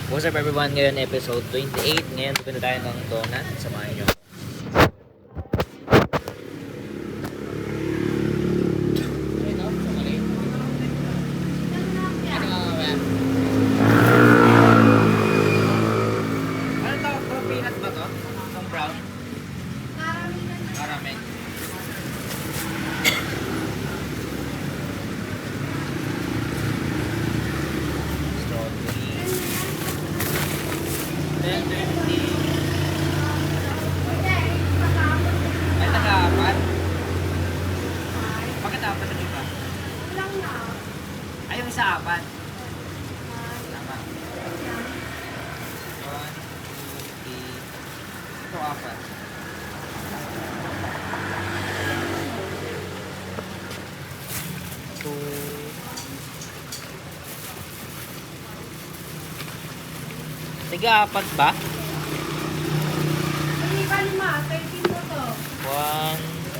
What's up everyone? Ngayon episode 28. Ngayon bibili tayo ng donut. Samahan nyo. Ano to? Peanut ba to? Itong brown? Caramel. Strawberry. 10.20. Ay, taga-apat? Bakit apat na iba? Ay, yung isa apat. Tama. 1, 2, 3. Ito apat. Tiga-apat ba? 1,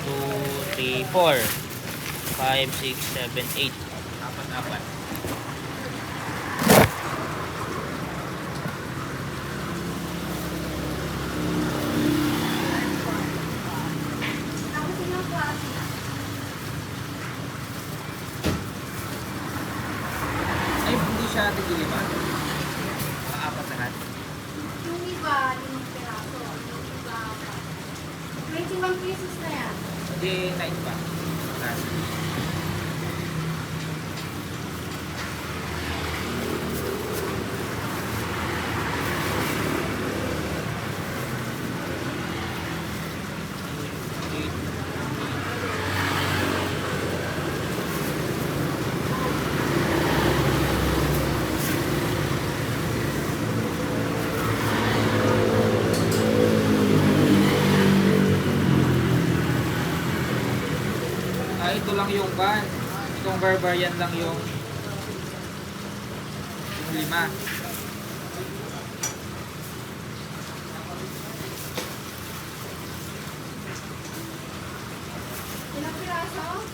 2, 3, 4 5, 6, 7, 8. Apat-apat. Ay, hindi siya tigilima. Mga apat lahat. Yung iba, yung piraso. Yung iba, 21 pesos na yan. Hindi, 9 pa. Last. Ito lang yung van. Itong barbarian lang yung 5. Ilang piraso?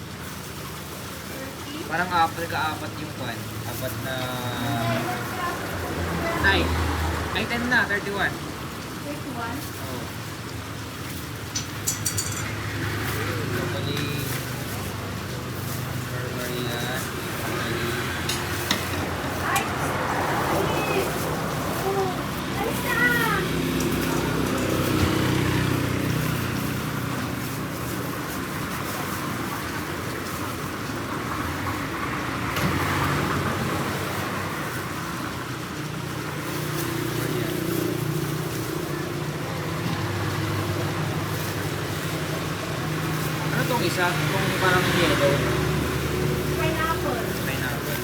30? Parang apat yung van. Apat na 9. Ay, 10 na, 31. 31? Oh. Normally, barbarian. Ay! Please! Oh, alis na! Ano tong isa? Itong parang yellow. Pineapple. Pineapple.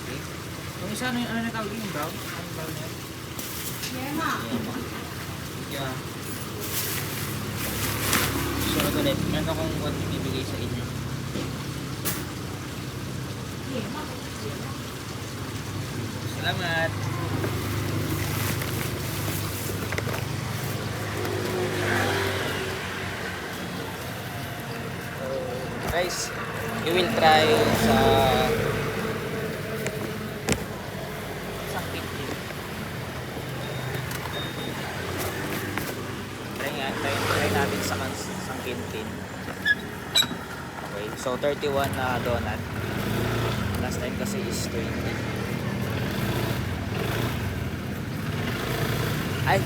Okay. Yung isa, ano na tawag yung brown? Anong brown yan? Yema. Yeah. Sunod ulit. Meron akong what ibibigay sa inyo. Yema. Salamat! Guys, you will try sa isang picnic. Try natin sa isang kintin. Okay, so 31 na donut. Last time kasi is 20. Ay!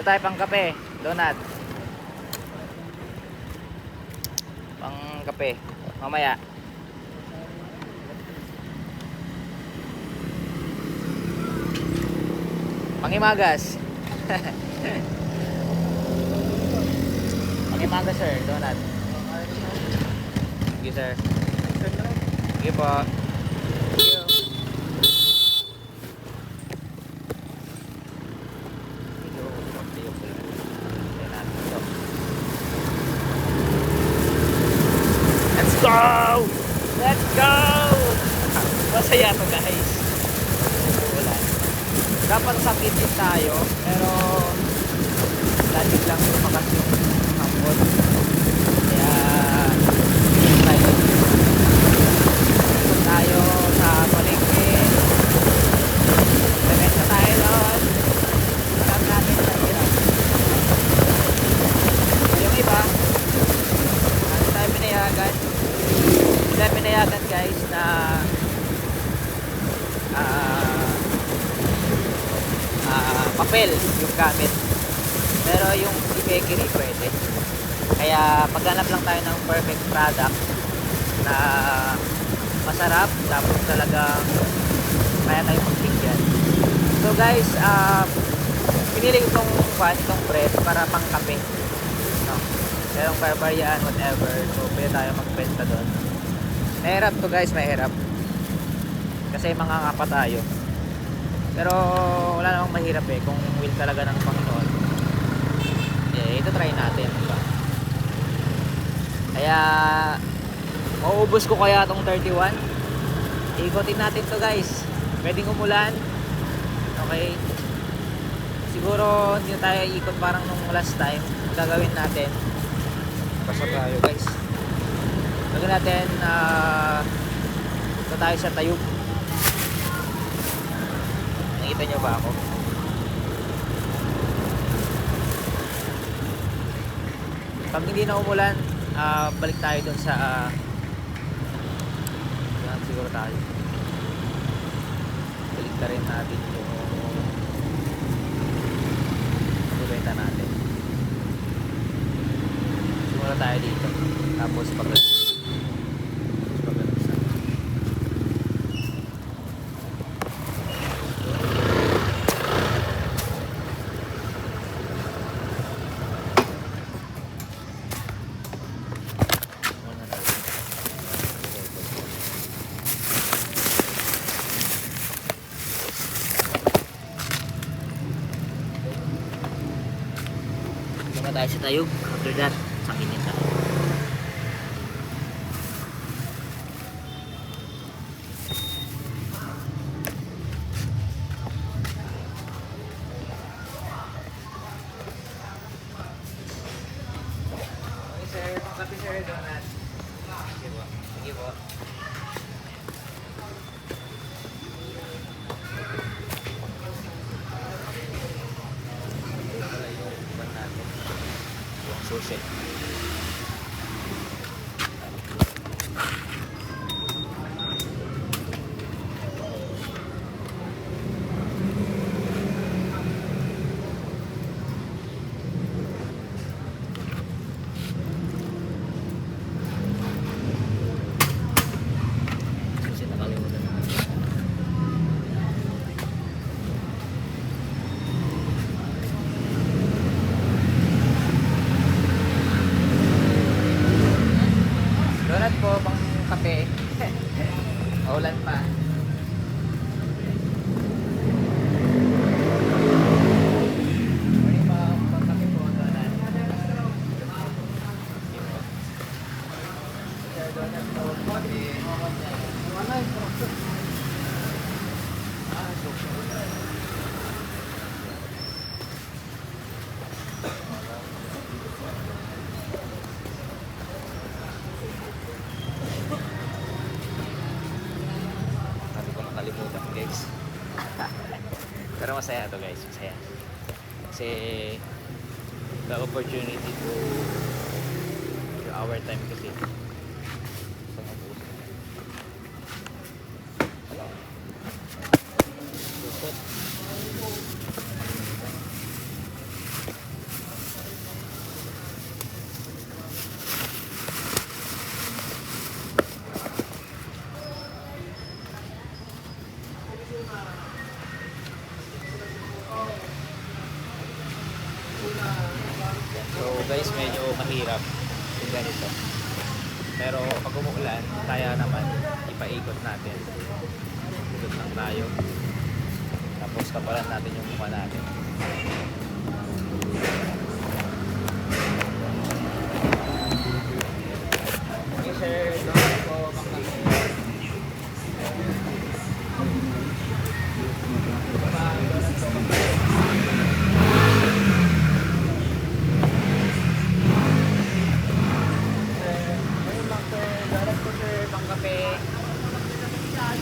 Ito tayo pang kape. Donut. Pang kape. Mamaya. Pangimagas. Pangimagas sir, donut. Thank you sir. Thank you po. Thank you. Let's go! Let's go! Masaya to guys. Wala. Dapat sakit din tayo, pero lagi lang lumakas yung hapon. Kaya tayo sa palengke. Bebenta tayo doon. Alam natin sa hirap. Yung iba, hindi tayo pinayagan. Hindi tayo pinayagan guys na papel yung gamit, pero yung i-bakery pwede. Kaya maghanap lang tayo ng perfect product na masarap, tapos talagang kaya tayo magbigyan. So guys, pinili ko itong bread para pang kape, no? Merong barbarian, whatever, so pwede tayo magbenta doon. Mahirap to guys, mahirap kasi mga ngapa tayo. Pero wala namang mahirap eh kung will talaga ng Panginoon. Eh, ito try natin, diba? Kaya mauubos ko kaya itong 31. Ikotin natin to guys. Pwedeng umulan. Okay. Siguro hindi na tayo ikot parang nung last time. Gagawin natin, pasok tayo guys. Gagawin natin ito tayo sa Tayub. Nakita nyo ba ako? Pag hindi na umulan, balik tayo dun sa siguro tayo. Balik na rin natin yung bibenta natin. Simula tayo dito. Tapos pag tayo sa Tayub. After that, sakinin tayo. Okay sir, pang-kape sir, donut. Sige po. Sige po. Sushi. Sushi nakalimutan. Donut po, pang kape. Maulan pa. Morning po, pang kape po, donut. Donut po. Nakalimutan guys. Pero masaya to guys, masaya. Kasi the opportunity to our time kasi. mahirap yung ganito. Pero pag umuulan, kaya naman ipaikot natin. Ikot lang tayo. Tapos kapalan natin yung mukha natin. Okay sir, doon po kape.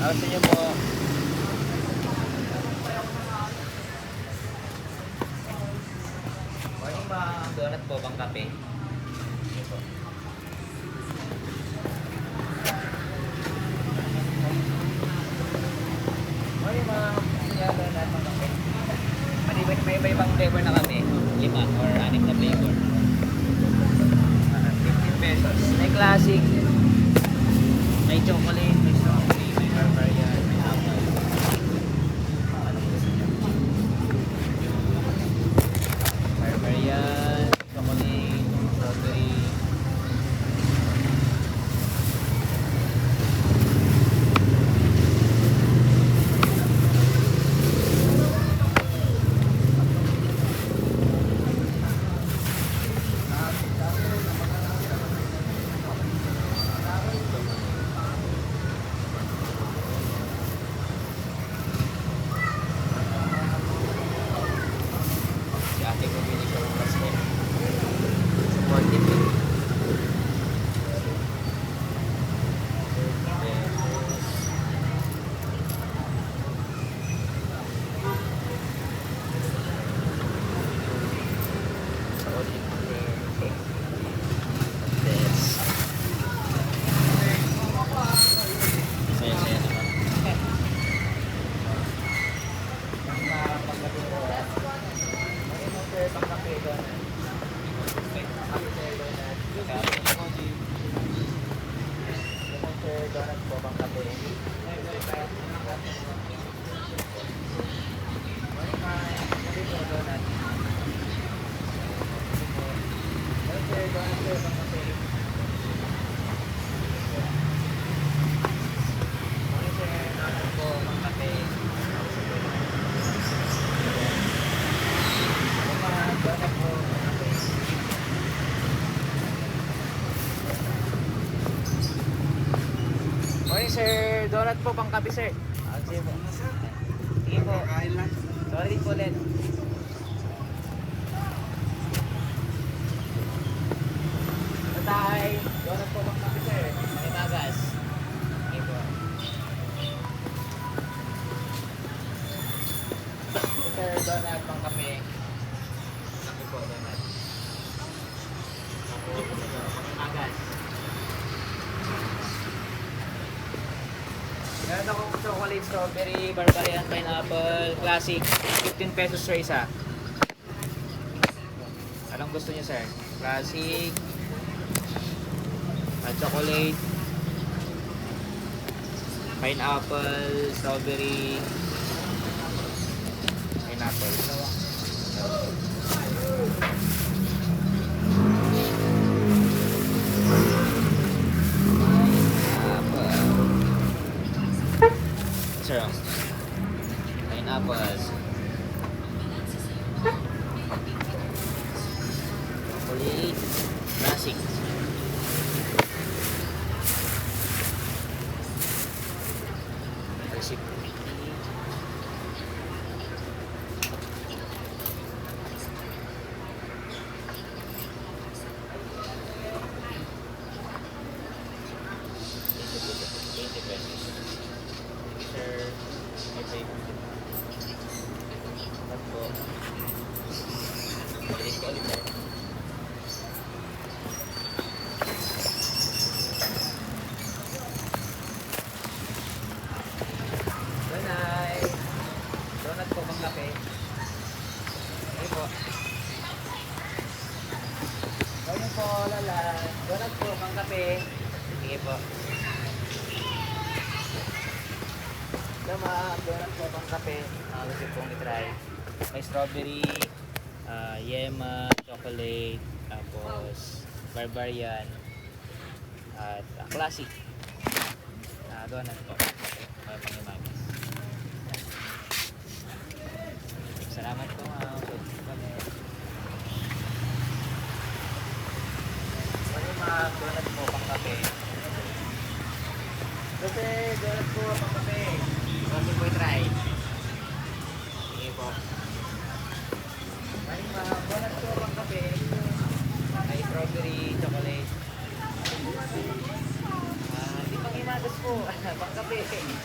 Gusto nyo po. Morning ma'am. Donut po bang kape? Sige po. Morning ma'am. Sige, donut po kape. May iba-ibang flavor na kami. 5 or 6 na flavor. 15 pesos. May classic. May chocolate, may strawberry, may barbarian, may apple. Anong gusto nyo? Barbarian, chocolate, strawberry. Si ate ko bili ko ng basket. Supportive yun. Saya-saya naman. Donut po bang kape? Morning sir, donut po pang kape sir. Sige po. Sige po. Sorry po ulit. Tatay, donut po pang kape sir. Manibagas. Sige po. Sir, donut pang kape. Kape po, donut. Manibagas. Meron akong chocolate, strawberry, barbarian, pineapple, classic. 15 pesos sir isa. Anong gusto niyo sir? Classic, chocolate, pineapple, strawberry, pineapple. Sir, pineapples, chocolate, classic. Receipt. Sir, may pay. Tatlo. Balik ko ulit sir. Donay. Donut po bang kape? Okay po. Kaya po, lala. Donut po bang kape? Sige po. Tama, donut po bang kape? Gusto pong i-try. May strawberry, yema, chocolate, tapos Barbarian, at classic. Donut po. Para pang-imamis. Salamat po mga Ano mga donut po pang kape? Kasi donut po pang kape. Kasi po try. Sige po. Ano mga donut po pang kape? May strawberry, chocolate. Hindi pang imagas po. Pang kape.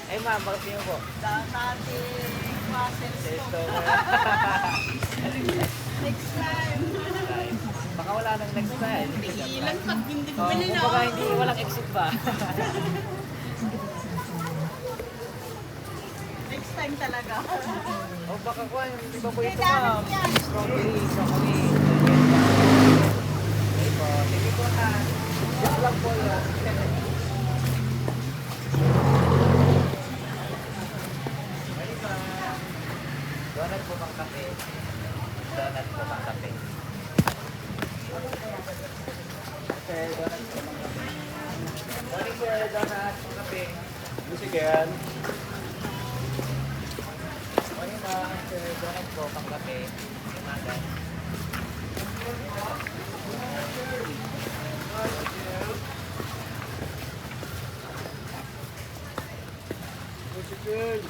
Ay ma'am, bakit niyo po? Sa ating process ko. Next time. Baka wala nang next time. Ilan pag hindi ko Oh, binili kung baka hindi, walang exit ba? Next time talaga. O baka ko, hindi ba po May ito dami ma'am? yan. Strawberry, chocolate. Okay po, sige po na. Joke lang po yun. Ready pa. Donut po pang kape. Donut po pang kape. Okay, donut po pang kape. Morning sir, donut pang kape. Music yan. Morning ma'am, sir, donut po pang kape. Imagan. Music yan.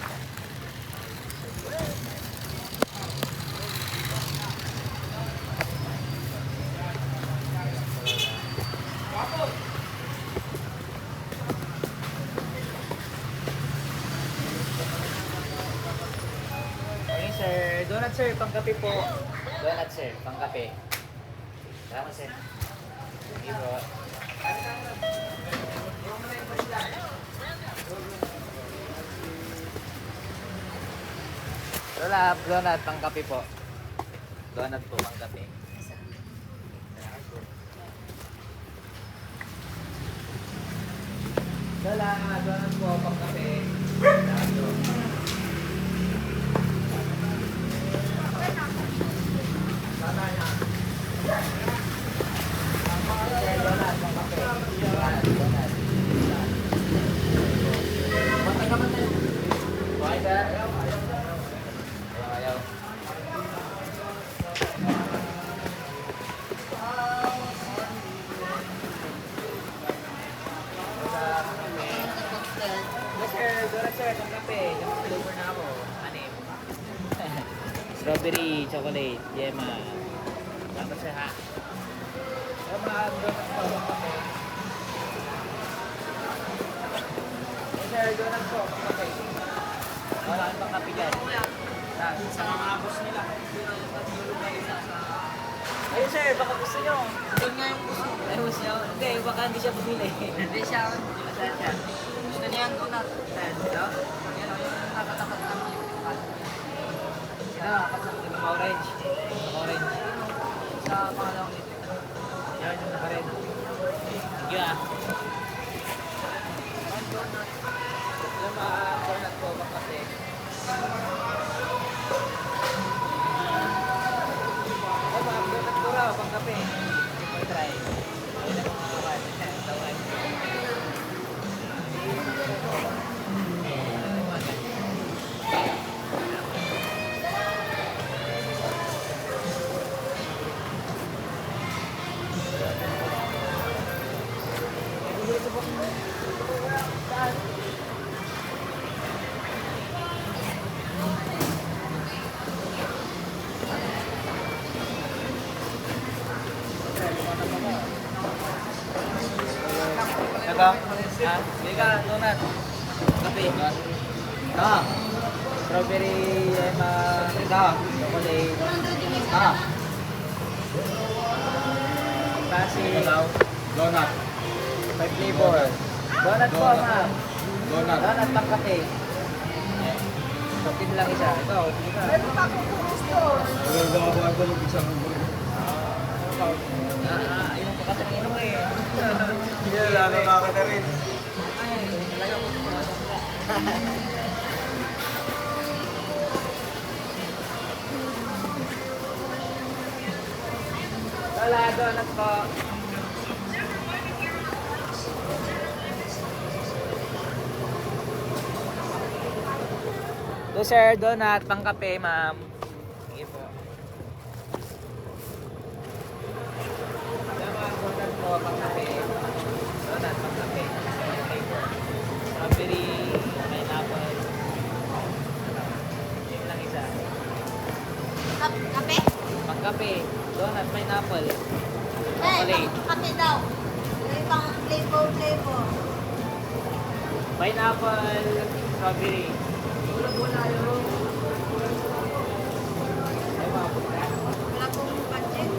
Morning sir, donut sir, pang kape po. Donut sir, pang kape. Salamat sir. Sige po. Lola, donut, pang kape po. Donut po, pang kape. Lola, donut po, pang kape. Salamat po. Sana na. Sir, donut, pang kape. Donut. Bantay ka, bantay. Okay, sir. Ayaw. Yes sir, donut sir, pang kape. Dapat silver na ako. Anim. Strawberry, chocolate, yema. Salamat sir ha. Yung mga donut po, pang kape. Yes sir, donut po, pang kape. Wala kang pang kape dyan. Sa mga boss nila. Ayun sir, baka gusto nyo. Doon nga yung gusto. Ay, gusto nyo? Hindi, baka hindi siya bumili. Hindi siya. Gusto niya yung donut. Ito? Yan o, yung nakatapat ano yung Ito, orange. Orange. sa pangalawang ito. Yan, yung naka-red. Sige ah. Ang donut. Yung mga donut po, bang kape. Oh, mga donut ko raw, pang kape. Hindi po try. Ayun ang mga kawan. Tawan. Naga? Ha? Liga, donut. Kape. Ah. Strawberry, chocolate. Ah. Classic. Donut. 5 flavor. Donut po, ma'am. Donut. Donut pang kape. Kapit lang isa. Ito. Meron pa akong gusto. Inom ko kasi ng inom eh. Hindi, lalo nakakita rin. Wala, donut po. Do sir, donut, pangkape, ma'am. Sige po. Tama, donut po, pangkape. Donut, pangkape. Strawberry, pineapple. Yun lang isa. Kape? Pangkape, donut, pineapple. Eh, Chocolate. kape daw. May pang flavor. Pineapple, strawberry. Ay, mga puta. Wala pong budget.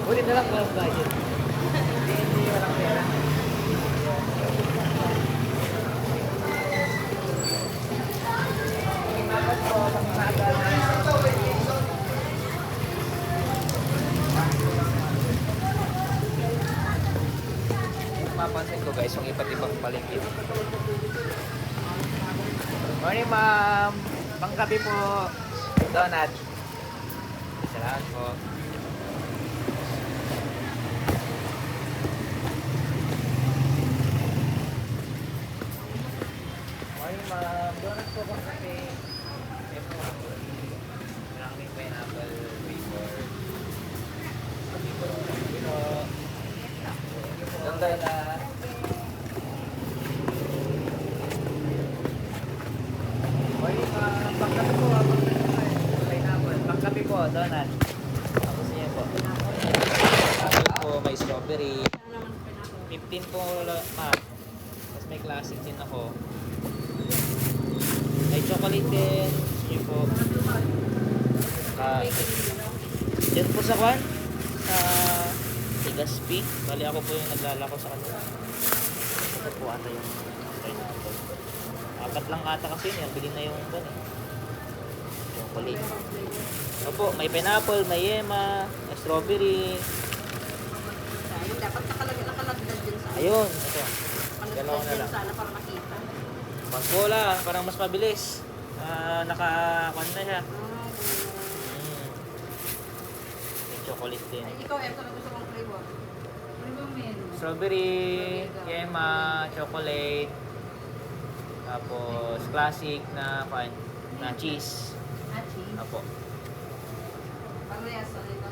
Buti na lang walang budget. Hindi walang pera. Dapat po, pangkaga na. Mapansin ko guys, yung iba't ibang palengke. Morning ma'am! Pangkape po. Donut. Salamat po. Morning ma'am! Donut po pangkape. Yes po. Maraming pineapple flavor. Donut. Morning ma'am! Pangkape po. Pineapple. Pangkape po. Donut. Tapos niya po. Apple po. May strawberry. 15 po ma'am. Tapos may classic din ako. May chocolate din. Yun po. Diyan po sa kwan. Sa Tigaspi. Bali ako po yung naglalako sa kanila. Ito po ata yung pineapple. Apat lang ata kasi yun. Bilhin na yung kwan eh. Chocolate. Opo, may pineapple, may yema, may strawberry. Ayun, dapat nakalagdag dyan sa Ayun, ito. Dalawa na lang. sana para makita. Pagbola, parang mas mabilis. Naka-kwan na siya. May chocolate din. Ikaw, Em, ano gusto mong flavor? Strawberry, yema, chocolate. Tapos classic na pan, na cheese. Apo. Parehas, ano ito?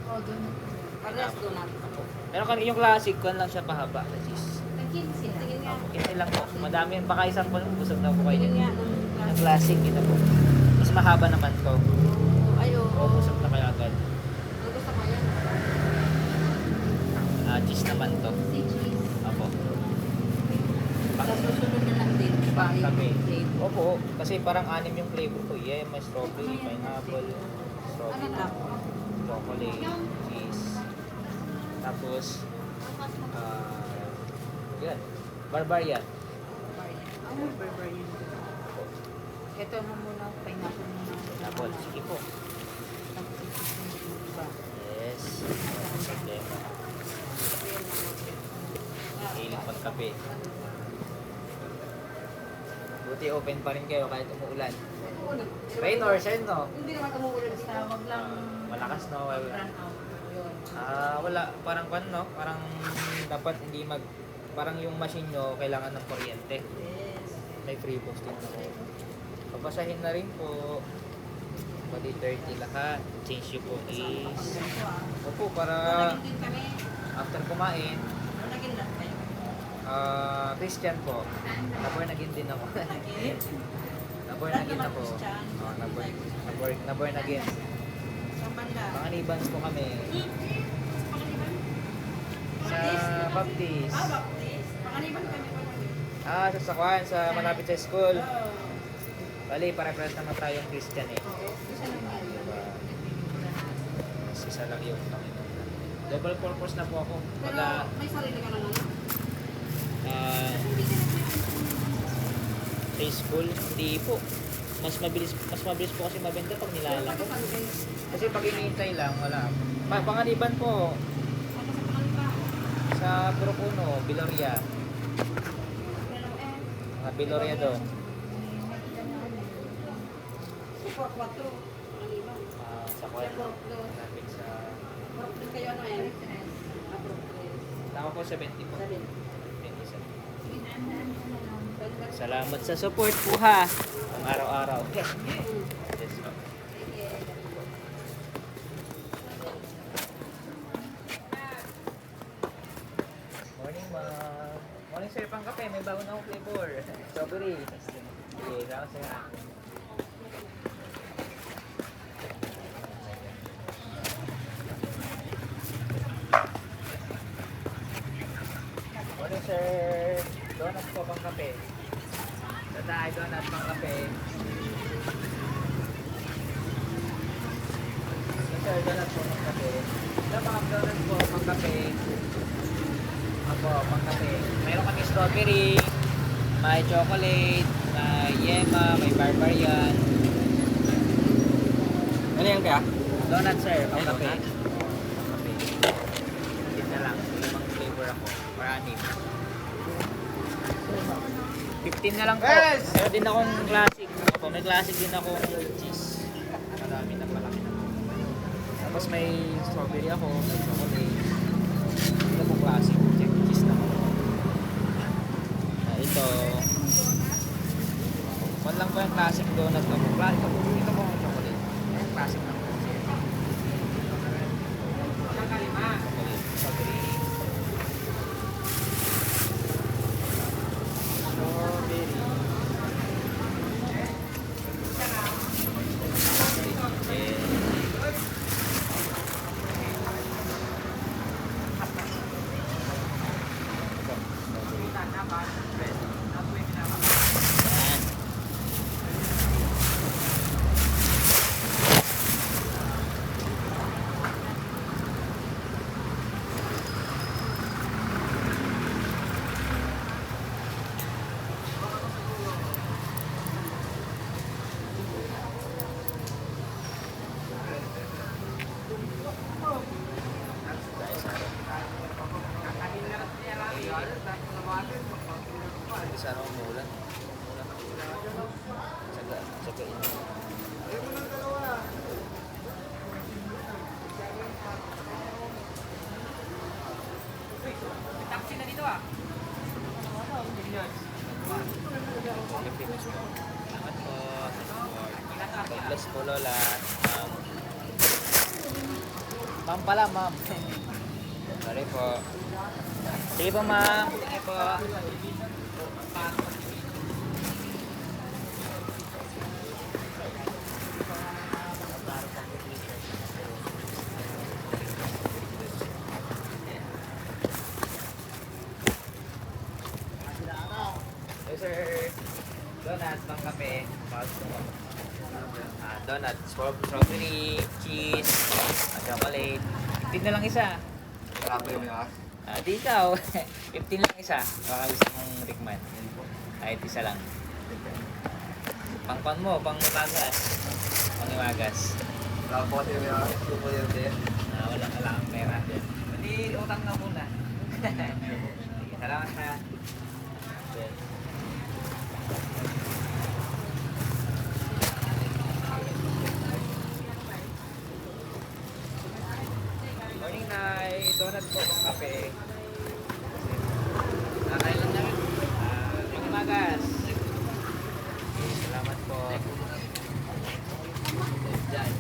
Oh, donut. Parehas donut. Apo. Pero kan yung classic kwan lang siya pahaba na cheese. Nagkin sila. Tingin nga. Apo, kinti lang po. Madami yan. Baka isang po busog na po kayo Tingin nga. dyan. Yung classic, ito po. Mas mahaba naman to. Ay, oo. O, busog na kayo agad. Ano gusto ko yan? Cheese naman to. Si cheese. Apo. Sa susunod na lang din. Pangkape. Opo, kasi parang anim yung flavor ko. Yeah, may strawberry, pineapple, Ano strawberry, na? chocolate, cheese. Tapos, yan. Barbarian. Ano barbarian? Ito na muna. Pineapple muna. Pineapple. Sige po. Yes. Problema. Hiling pagkape. Buti open pa rin kayo kahit umuulan. Rain or shine, no? Hindi naman umuulan. Basta wag lang Malakas, no? run out. Yun. Wala. Parang kwan, no? Parang dapat hindi parang yung machine nyo kailangan ng kuryente. Yes. May free posting na po. Papasahin na rin po. Bali 30 lahat. Change nyo po is... Opo, para Naging din kami. after kumain, Naging lahat kayo. Christian po. Naborn again din ako. Naborn again ako. Naborn again. Sa banda. Panganibans po kami. Pangaliban? Sa Baptist. Baptist. Pangaliban kami pa kami. Sa Sakwan, sa malapit sa school. Bali, para-pares naman tayong Christian eh. Isa naman. Diba? Mas isa lang yung Panginoon. Double purpose na po ako. Pero Pag may sarili ka naman. sa school, hindi po. Mas mabilis po kasi mabenta pag nilalak ko. Kasi pag hinihintay lang, wala. Panganiban po, sa Purukuno, Biloria. Mga Biloria do. Sa Kwan, traffic sa... Tama po 70 po. 27. Salamat sa support po ha. Pang araw-araw. Yes po. Morning, ma'am. Morning, sir. Pang kape. May bago na akong flavor. Strawberry. Sige, salamat sir. Morning, sir. Donut po pang kape. Tatay, donut pang kape. Yes, sir. Donut po pang kape. Ito mga donut po pang kape. Ako, pang kape. Mayroon kami strawberry, may chocolate, may yema, may barbarian. Ano yan kaya? Donut, sir. Pang Ay, kape. donut? Pang kape. Yun na lang. Limang flavor ako. Or anim. 15 na lang po. Yes! Meron din akong classic. Opo, may classic din akong cheese. Marami na malaki na. Tapos may strawberry ako, may chocolate. Ito po classic. Check cheese na. Ito. One lang po yung classic donut na po. Ito po yung chocolate. Yung classic na po. Chocolate. Strawberry. Sana umulan. Tsaga ino. Taxi na dito ah. Salamat po. God bless po, Lola. Ma'am pala, ma'am. Sorry po. Sige po, ma'am. Sige po. Yes, sir. Donut, pang kape. Donut, strawberry, cheese, chocolate. 15 na lang isa. Grabe yung mga. Di ikaw. 15 lang isa. Baka gusto mong tikman. Kahit isa lang. Pangpan mo, pang iwagas. Pang iwagas. Tapos yung mga super yun din. Wala kang pera. Hindi, utang na muna. Sige, salamat ha. Morning, Nay. Donut po pang kape. Nakain lang namin. Pang iwagas. Salamat po. Diyan.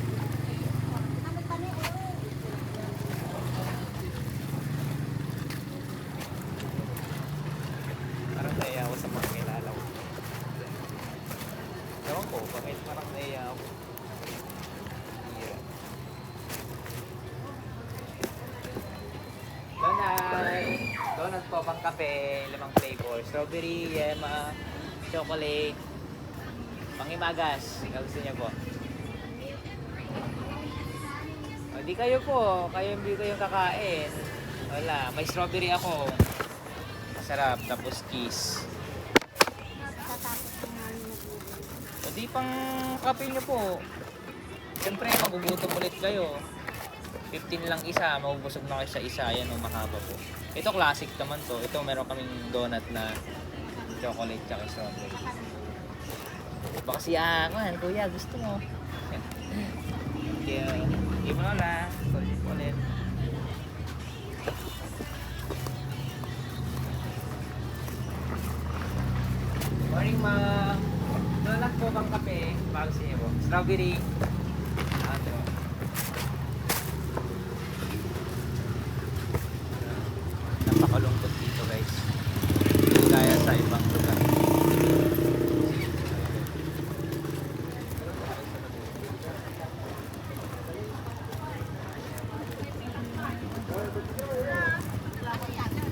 Parang naiya ako sa mga kilala ko. Ewan ko, bakit parang naiya ako. Hira. Donut po, pang kape, 5 flavor. Strawberry, yema, chocolate, pangimagas. Ikaw gusto niyo po? O, di kayo po. Kayo hindi kayo kakain. Wala. May strawberry ako. Masarap. Tapos cheese. O, di pang kape niyo po. Siyempre, magugutom ulit kayo. 15 lang isa. Mabubusog na kayo sa isa. Ayan o, mahaba po. Ito classic naman to. Ito meron kaming donut na chocolate tsaka strawberry. Baka siya kuya, gusto mo. Give mo na. Ulit ulit. Morning, ma'am. Lola. po bang kape? Bago sa inyo po. Strawberry. Ito. Napakalungkot dito guys. Hindi gaya sa ibang lugar.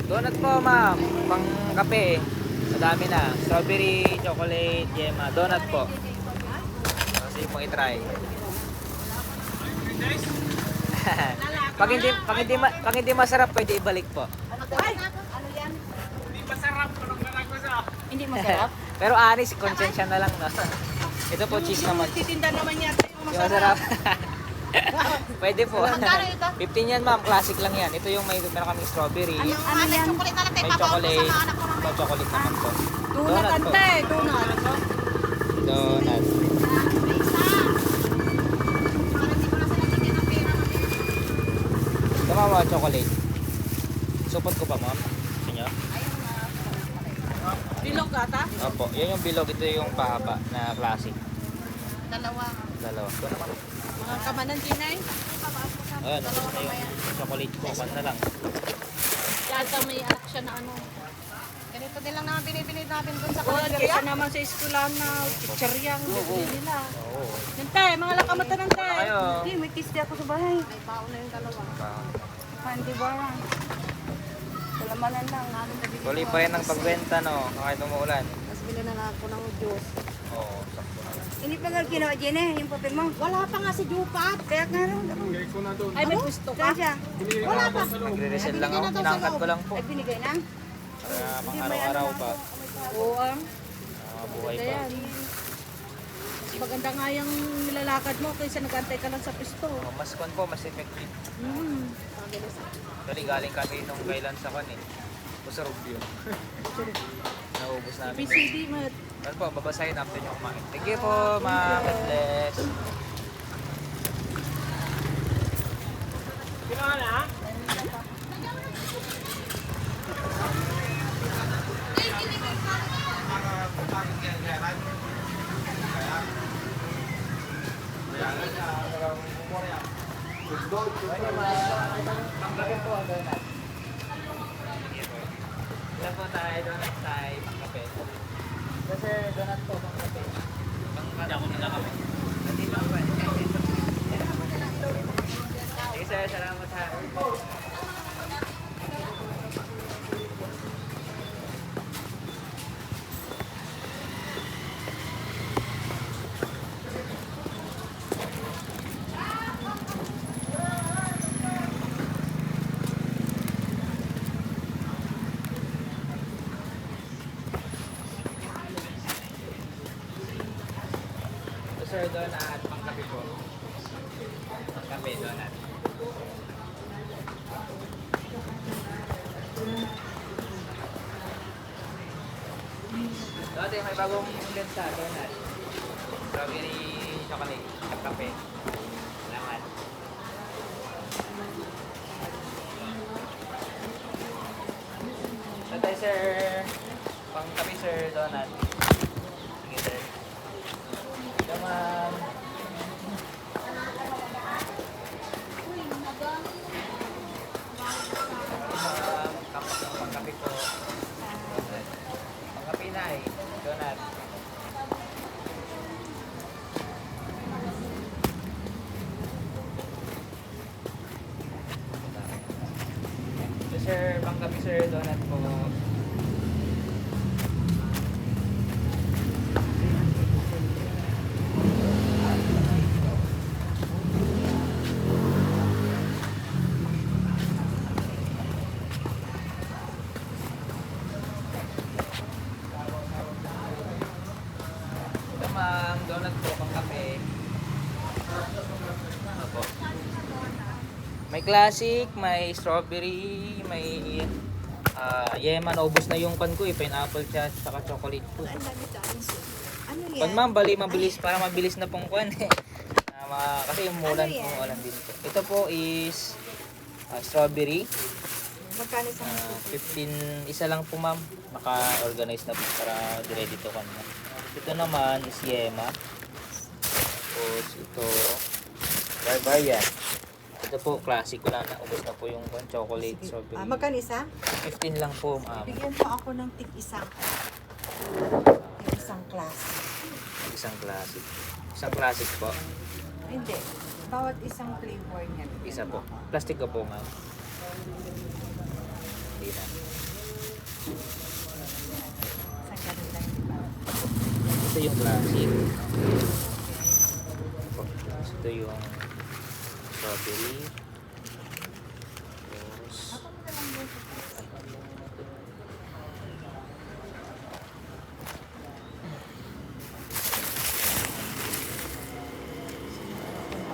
Donut po ma'am, pang kape. Madami na. Strawberry, chocolate, yema. Donut po. Kasi pong i-try. pag hindi masarap, pwede ibalik po. Hindi masarap? Pero anis, konsensya na lang. No? Ito po, cheese naman. Titinda naman yata yung Yung masarap. Pwede po. Magkano ito? 15 yan ma'am, classic lang yan. Ito yung meron kaming strawberry. Ano yan? Chocolate na lang tayo. May chocolate. Sa mga anak ko naman. Ito, chocolate naman po. Donut, po. ante. Donut. Donut. May isa. Para hindi ko na sila bigyan ng pera. Ito ma'am, chocolate. Supot ko pa ma'am. Gusto nyo? Bilog ata? Opo, yan yung bilog. Ito yung pahaba na classic. Dalawa. Dalawa. Ito naman. Mga kamanan dinay. Ayan, gusto na yung chocolate ko. Pan na lang. Yata may action na ano. Ganito din lang naman pinipili natin dun sa Kung kalendarya. kaysa naman sa eskwelahan na chicharyang bibili nila. Oo. Nante, mga lakamata nante. Ano kayo? Hindi, may kisti ako sa bahay. May baon na yung dalawa. Hindi ba? Salamanan lang. Tuloy pa rin ang pagbenta, no? Kahit umuulan. Mas bili na lang ako ng juice. Oo, sakto na lang. Hindi pa nga ginawa dyan yung papel mo. Wala pa nga si Jupat. Kaya nga rin. Ay, may gusto ka? Saan siya? Wala pa. Nagre-resell lang ako. Pinangkat ko lang po. Ay, binigay na. Para pang araw-araw pa. Oo, Buhay pa. Ayan. Maganda nga yung nilalakad mo kaysa nagantay ka lang sa pisto. Oh, mas kon po, mas effective. Actually, galing kami nung kailan sa kan eh. Busarog yun. Naubos namin. PCD, mat. Ano po, babasahin natin yung kumain. Thank you po, ma'am. God bless. Pangkape po, donut. Ilan po tayo donut tayo, pangkape. Kasi donut po, pangkape. Pangkape ako nila kami. Hindi lang ba? Sige sir, salamat ha. Sir, donut, pangkape po. Pangkape, donut. Dati may bagong lensa, donut. Strawberry chocolate, pangkape. Salamat. Dati sir, pangkape sir, donut. Sige sir. Naman. Pangkapi ko. Pangkapi na eh. Donut. So sir, pangkapi sir, donut po. Ma'am, donut po, pang kape. Ano po? May classic, may strawberry, may yema. Naubos na yung pan ko eh. Pineapple chat, saka chocolate po. Ano Pan ma'am, bali mabilis. Para mabilis na pong kwan eh. Kasi umulan, Ano yan? umulan din po. Ito po is strawberry. Magkano sa 15, isa lang po ma'am. Naka-organize na po para ready to kwan na. Ito naman is Yema. Tapos ito, Barbarian. Ito po, classic ko lang. Naubos na po yung chocolate strawberry. Magkano isa? 15 lang po, ma'am. Bigyan mo ako ng tig-isang class. Isang classic. Isang classic po. Hindi. Bawat isang flavor niya. Isa po. Plastic ko po, ma'am. Hindi na. Isang ganun lang, di ba? Ito yung classic. Tapos ito yung strawberry. Tapos, Ako mo na lang doon sa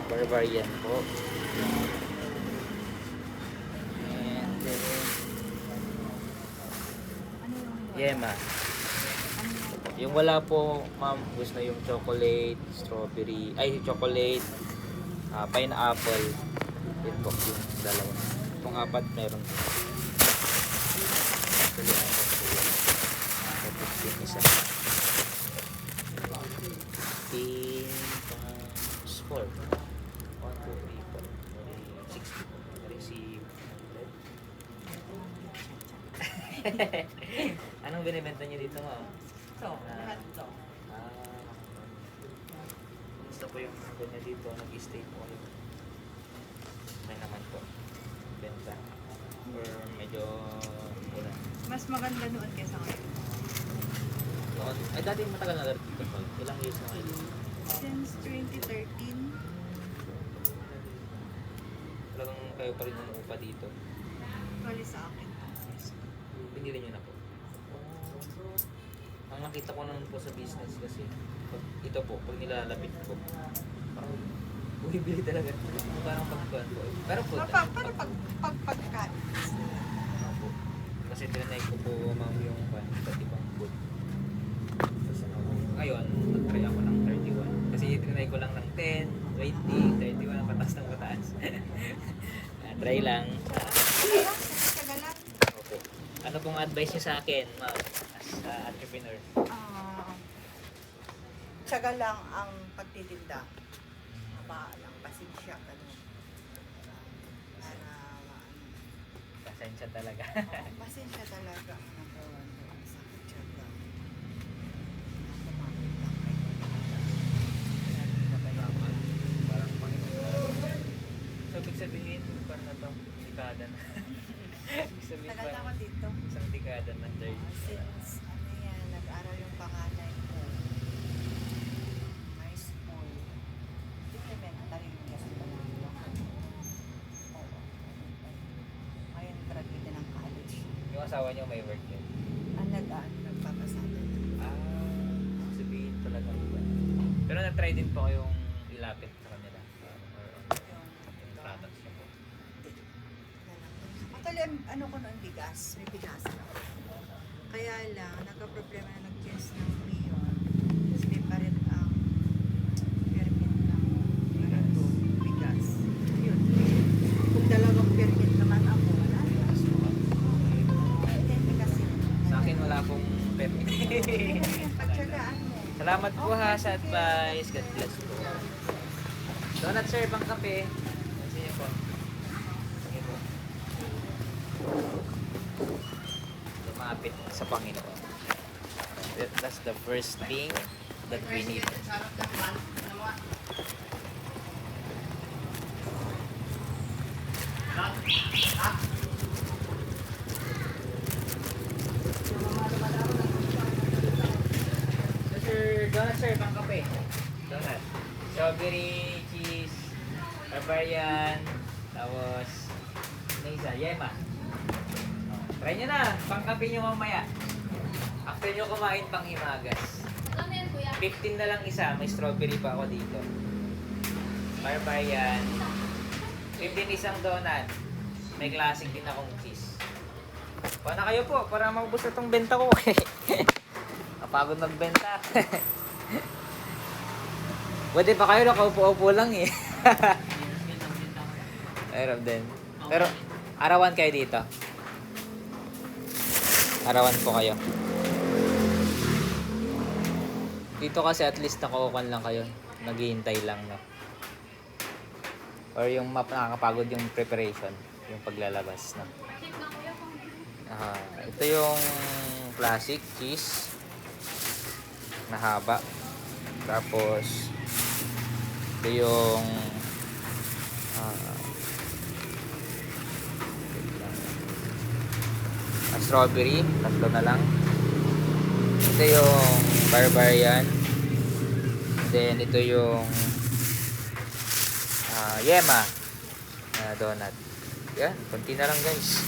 Barbarian po. And then, ano yung Yema. Yung wala po, ma'am, gusto na yung chocolate, strawberry, ay, chocolate, pineapple. Yun po, yung dalawa. Itong apat, meron po. Actually, apat po yun. Tapos yung isa. 15 times 4. 1, 2, 3, 4. 60 po. Receive 100. Anong binibenta niyo dito, ma'am? ito? Lahat ito. Gusto po yung ganyan dito, nag-stay po kayo. Okay naman po. Benta. Or medyo wala. Mas maganda noon kaysa ngayon. Noon, ay dati matagal na dito po. Ilang years na kayo? Since 2013, Talagang kayo pa rin umuupa dito. wali sa akin. Pinili nyo na po. Ang nakita ko naman po sa business kasi ito po, pag nilalapit ko, parang bumibili talaga. Parang pagkuhan po. Pero po, Paano pagkain? ano po. Kasi tinanay ko po ma'am yung iba't ibang food. Tapos ngayon, nag-try ako ng 31. Kasi tinanay ko lang ng 10, 20, 31, ang pataas ng pataas. Try lang. Kagalan. Opo. Ano pong advice niyo sa akin, ma'am, as entrepreneur? Tsaga lang ang pagtitinda. Haba lang, pasensya ka nun. Para, Pasensya talaga. pasensya talaga ang number one doon sa tsaga. Parang Panginoon. So, ibig sabihin, parang na to, dekada na. Ibig sabihin, Tagal na ako parang dito. isang dekada na, third. Since, ano yan, nag-aral yung panganay ko. High school. Elementary kasi pangalan. Oo. Ngayon, graduate ng college. Yung asawa niyo may work yun. Ang nagpapasada. Sabihin talaga iba. Pero nag-try din po kayong ilapit sa kanila. Or yung products niyo po. Actually, ano ko noon bigas, may bigas ako. Kaya lang, nagka-problema na nag-change ng mayor. Tapos di pa rin ang permit ng bigas. Yun. Kung dalawang permit naman ako, wala na. Hindi kasi. Sa akin wala pong permit. Pagtsagaan mo. Salamat po ha sa advice. God bless po. Donut sir, pang kape. Sige po. Sige po. Lumapit sa Panginoon. That's the first thing that we need. So sir, donut sir, pang kape. Donut. Strawberry, cheese, barbarian, tapos isa, yema. Try nyo na, pang kape nyo mamaya. After nyo kumain, pang himagas. 15 na lang isa, may strawberry pa ako dito. Barbarian. 15 isang donut. May classic din akong cheese. Kuha na kayo po, para maubos na tong benta ko. Kapagod magbenta. Pwede pa kayo, nakaupo-upo lang eh. Meron din. Pero, arawan kayo dito. Arawan po kayo. Dito kasi at least nakukuhan lang kayo. Naghihintay lang, no? Or yung nakakapagod yung preparation, yung paglalabas, no? Ito yung classic cheese na haba. Tapos ito yung strawberry, tatlo na lang. Ito yung barbarian. Then ito yung yema na donut. Yan, konti na lang guys.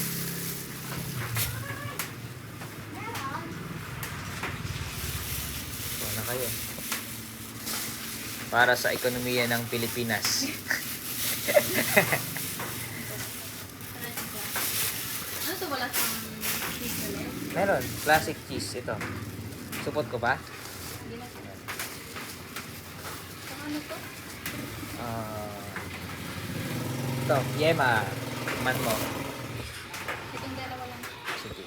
Ito na kayo. Para sa ekonomiya ng Pilipinas. Ano to, wala sa cheese ulit? Meron, classic cheese ito. Supot ko pa? Hindi na. Saka ano to? Ito, yema. Man mo. Itong dalawa lang. Sige.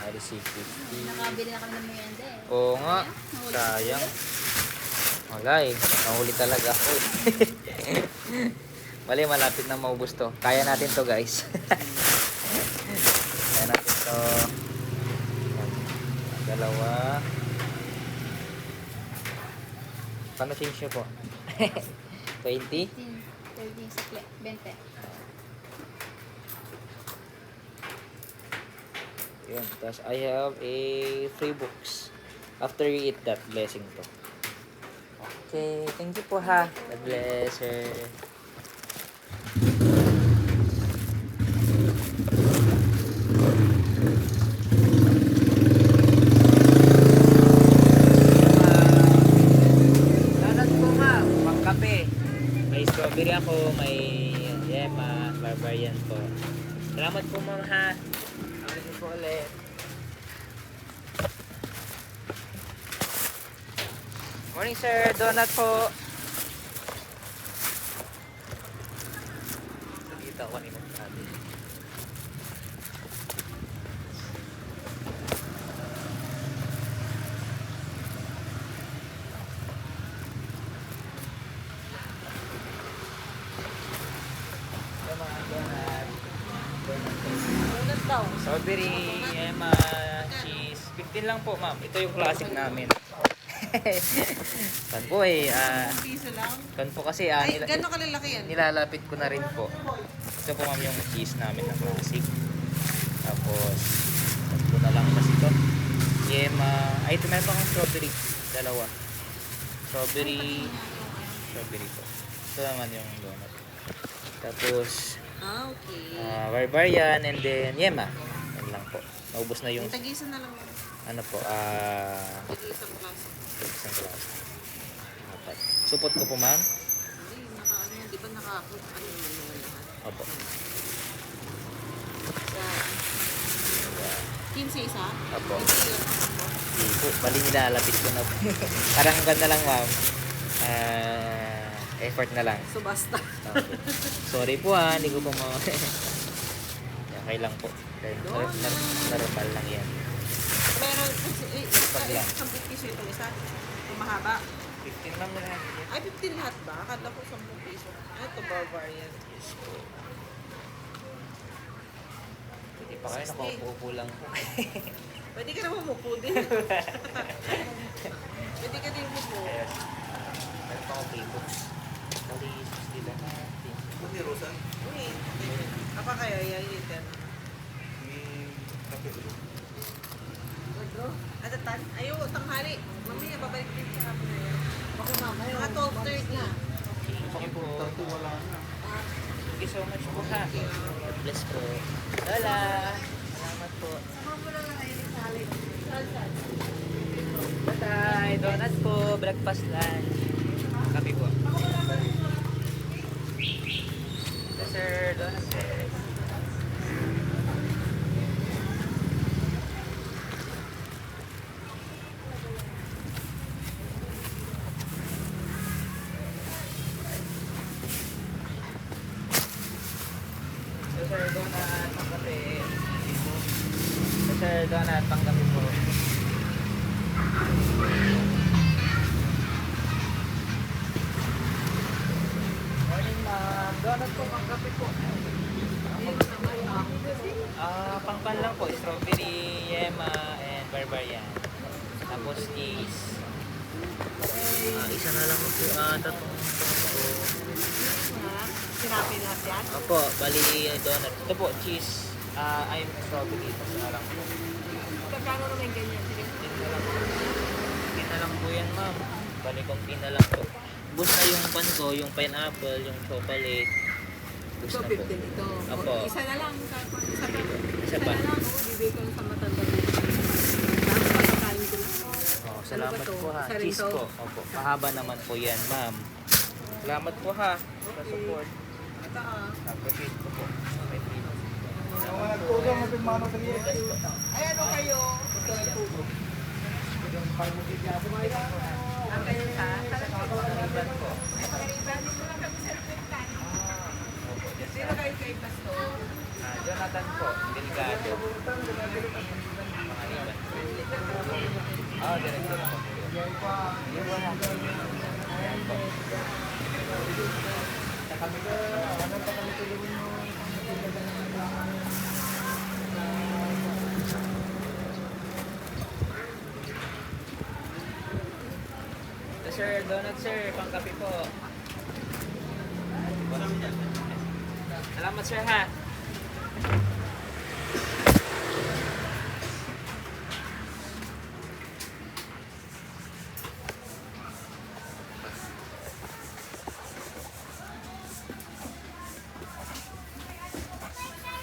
Receipt 50. Nakabili na kami ng merienda eh. Oo nga. Sayang. Wala eh. Nahuli talaga ako eh. Mali, malapit na maubos to. Kaya natin to guys. Kaya natin to. Dalawa. Paano change nyo po? 20? 13 sa 20. Yun. Tapos I have a free books. After you eat that, blessing to. Okay. Thank you po ha. God bless her. Donut po ma'am. Pangkape. May strawberry ako. May yema. Barbarian po. Salamat po ma'am ha. Salamat po ulit. Morning sir. Donut po. Nakita ko kanina sabi. Ulat daw. Strawberry, yema, cheese. 15 lang po, ma'am. Ito yung classic namin. Kan po eh. Piso lang. Kan po kasi Ay, gano'ng kalalaki yan? nilalapit ko na rin po. Ito po ma'am yung cheese namin na classic. Tapos, tatlo na lang kasi ito. Yema. Ay, ito meron pa akong strawberry. Dalawa. Strawberry. Strawberry po. Ito naman yung donut. Tapos, Okay. barbarian and then yema. Yan lang po. Naubos na yung Yung tag-isa na lang. ano po, Tag-isang klase. isang klase. Apat. Supot ko po ma'am. Ay, ano yan, di ba ano naman yung lahat? Opo. Sa 15 isa? Opo. 20 lang. Hindi po. Bali nilalapit ko na po. Parang ganda lang ma'am. Effort na lang. So, basta. Okay. Sorry po ha. Hindi ko po okay lang po. Normal lang yan. Meron, Pag lang. 10 piso itong isa. Yung mahaba. 15 lang muna. Ay, 15 lahat ba? Akala ko 10 piso. Ay, ito barbarian. Yes po. Hindi pa kayo nakaupo lang po. Pwede ka naman umupo din. Pwede ka din umupo. Yes. Meron pa akong playbooks. Bali, sila na. Pati Rosa, Uy, apa kayo yan yan. may kape ulo. At tan, ayo tanghali. Mamaya babalik din sa hapon na yan. Ako mamaya. Mga 12:30 na. Thank you po. Importante wala na. Thank you so much po ha. God bless po. Lola. Salamat po. Bye. Donut po. Breakfast lunch. Kape po. Yes, sir. Donut po. Yes, sir. Donut. Pangkape. Yes, sir. Donut. Pangkape po. Morning, ma'am. Donut po, pangkape po. Pangpan lang po. Strawberry, yema, and barbarian. Tapos cheese. Isa na lang po. Tatlong po. Sinabi na yan. Opo, bali donut. Ito po, cheese. I'm strawberry. Tapos na lang po. Kagano naman ganyan? Tin na lang po. Tin na lang po yan, ma'am. Bali konti na lang po. Bus na yung pan ko, yung pineapple, yung chocolate. Bus So, na po. 15 ito. Opo. Isa na lang. Isa pa. na lang. Bibigay ko sa matanda dito. Tapos papakain ko lang. Oh, salamat Ano ba to? po ha. Isa rin Cheese to? po. Opo. Mahaba naman po yan, ma'am. Salamat po ha. Sa support. Ito Appreciate ko po. May free. Ay, ano kayo? Ang kayo ha? Pangaliban po. Sino kayo kay Pastor? Jonathan po. Delikado. Pangaliban. Direktor po. Yun po ha. Ayan po. Ito sir, donut sir, pangkape po. Salamat sir ha.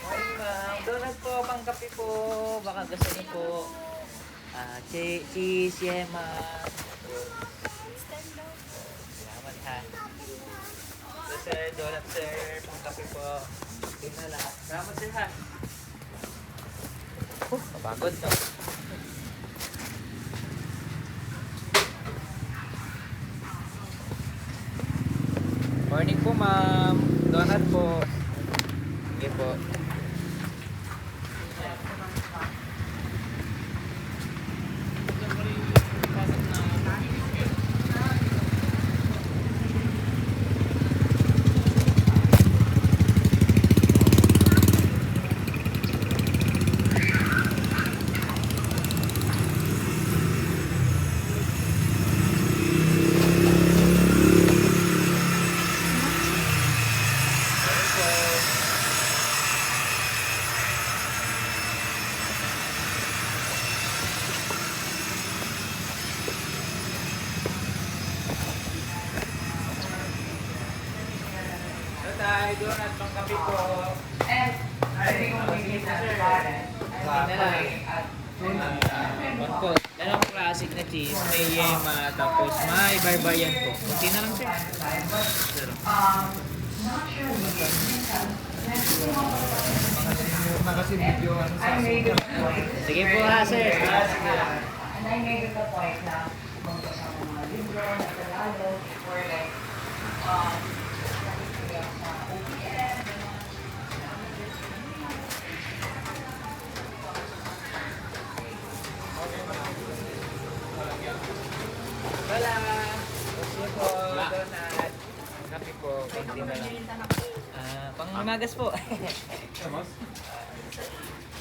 Morning ma'am, donut po, pangkape po. Baka gusto niyo po. Cheese, yema. Salamat ha. Ito sir, donut sir, pangkape po. Ito na lahat. Salamat sir ha. Kapagod no. Morning po ma'am. Donut po. Sige po. Tay, donut, pangkape po. Ay, pangkape na lang. One po. Dalawang classic na cheese, may yema, tapos may barbarian po. Kunti na lang sir. Sir. Sige po ha sir. Sige. And I made it the point na kung sa mga libro, naglalalo, or like, sa OPM, Wala. Sige po, donut. Kape po, konti na lang. Pangmagas po.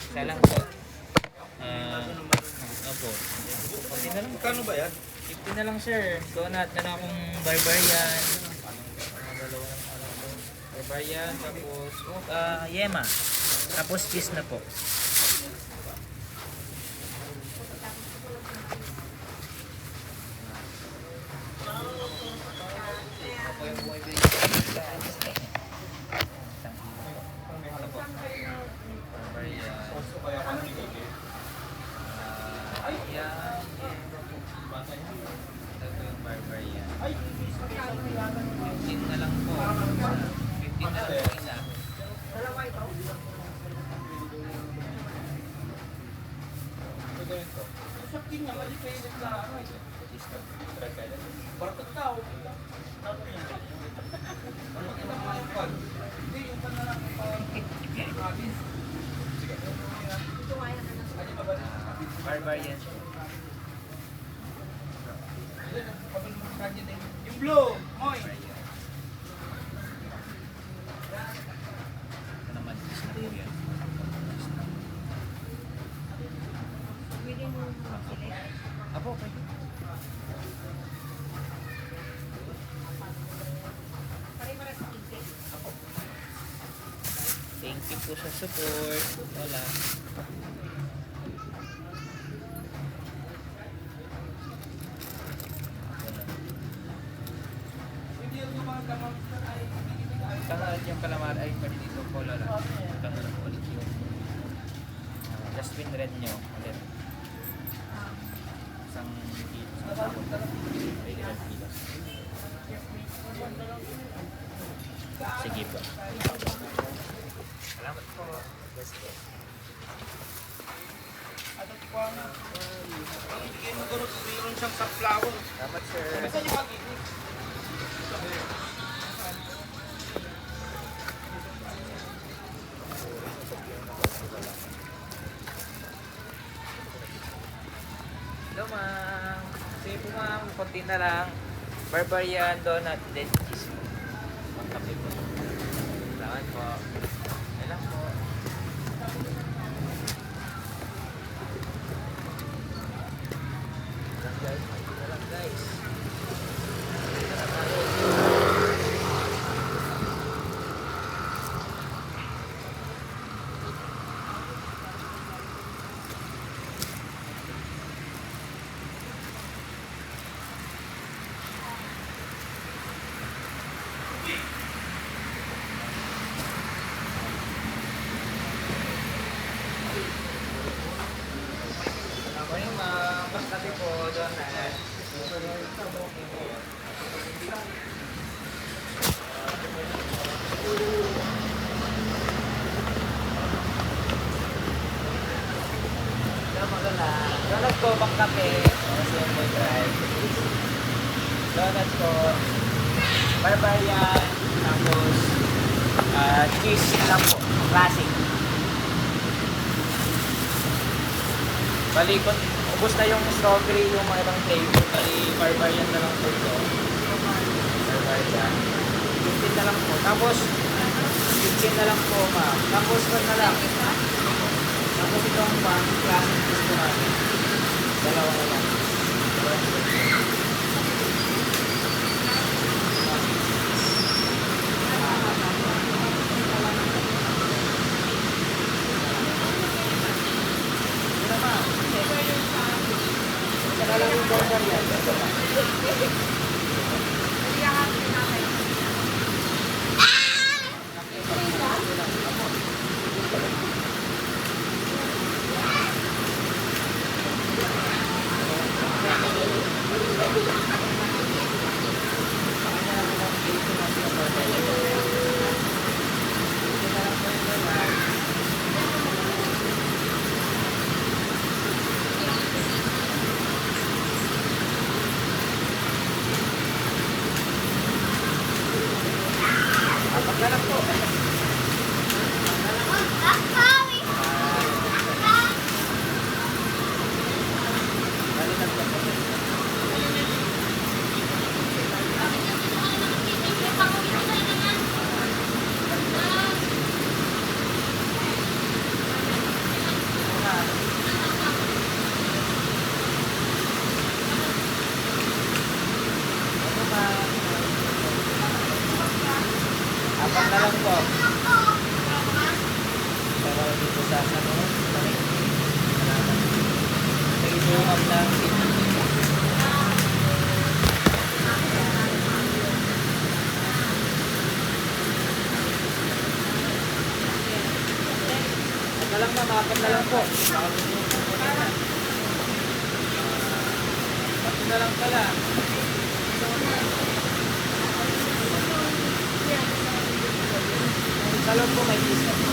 Isa lang po. Opo. Konti na lang. Kano ba yan? 50 na lang sir. Donut na lang akong barbarian. Dalawa lang barbarian, tapos yema. Tapos cheese na po. Ako yung bumibili. Barbarian. Yan. Ito yung barbarian. 15 na lang po. 15 na lang po isa. Barbarian. Yung blue, Moy. Ito naman, is na po yan. Apo, pwede. Thank you po sa support. Wala. Saka yung calamari ay pwede dito color lang. Magkano lang ulit yung Jasmine red nyo ulit. Isang kilo. Isang sabon. Pwede red kilos. Sige po. Salamat po. Best po. At ang kuha nga. Hindi mo gano'n, mayroon siyang sunflower. Salamat sir. Basta yung pag-ibig. Hello ma'am. Sige po ma'am, konti na lang. Barbarian donut dead cheese po. Pangkape po. Salamat po. Yan lang po. Yan guys, yan lang guys. Yan lang guys. Morning ma'am. Pangkape po, donut. Hello, maganda. Donut po, pangkape. Kasi yung may drive. Donut po. Barbarian. Tapos, cheese lang po. Classic. Bali, ubos na yung strawberry, yung mga ibang flavor. Bali, barbarian na lang po ito. Barbarian. 15 na lang po. Tapos, 15 na lang po, ma'am. Tapos, 1 na lang. Tapos, ito ang pang classic cheese po namin. Dalawa na lang. Ito na, ma'am. Isa na lang yung barbarian. Apat na lang po. Balikan ko po. Apat na lang po. Para dito sa ano. Salamat. Thank you, ma'am lang. Apat na lang ma'am, apat na lang po. Apat na lang pala. Salon po may cheese na po.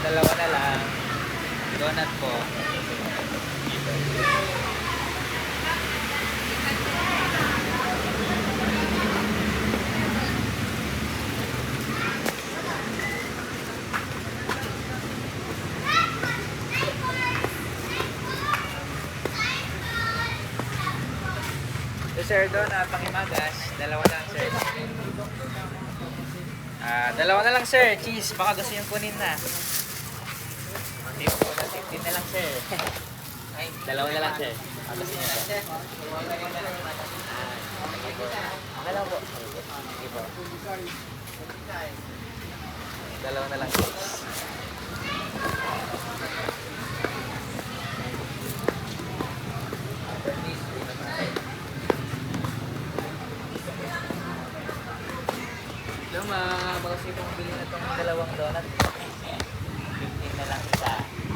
dalawa na lang. Donut po. So, sir, donut, pangimagas. Dalawa lang, sir. Dalawa na lang, sir. Cheese. Baka gusto yung kunin na. 15 na lang, sir. Ay, dalawa na lang, sir. Baka gusto niya, sir. Dalawa po. Sige po. Dalawa na lang, cheese. Hello, baka siya pong bili na itong dalawang donut. 15 na lang isa.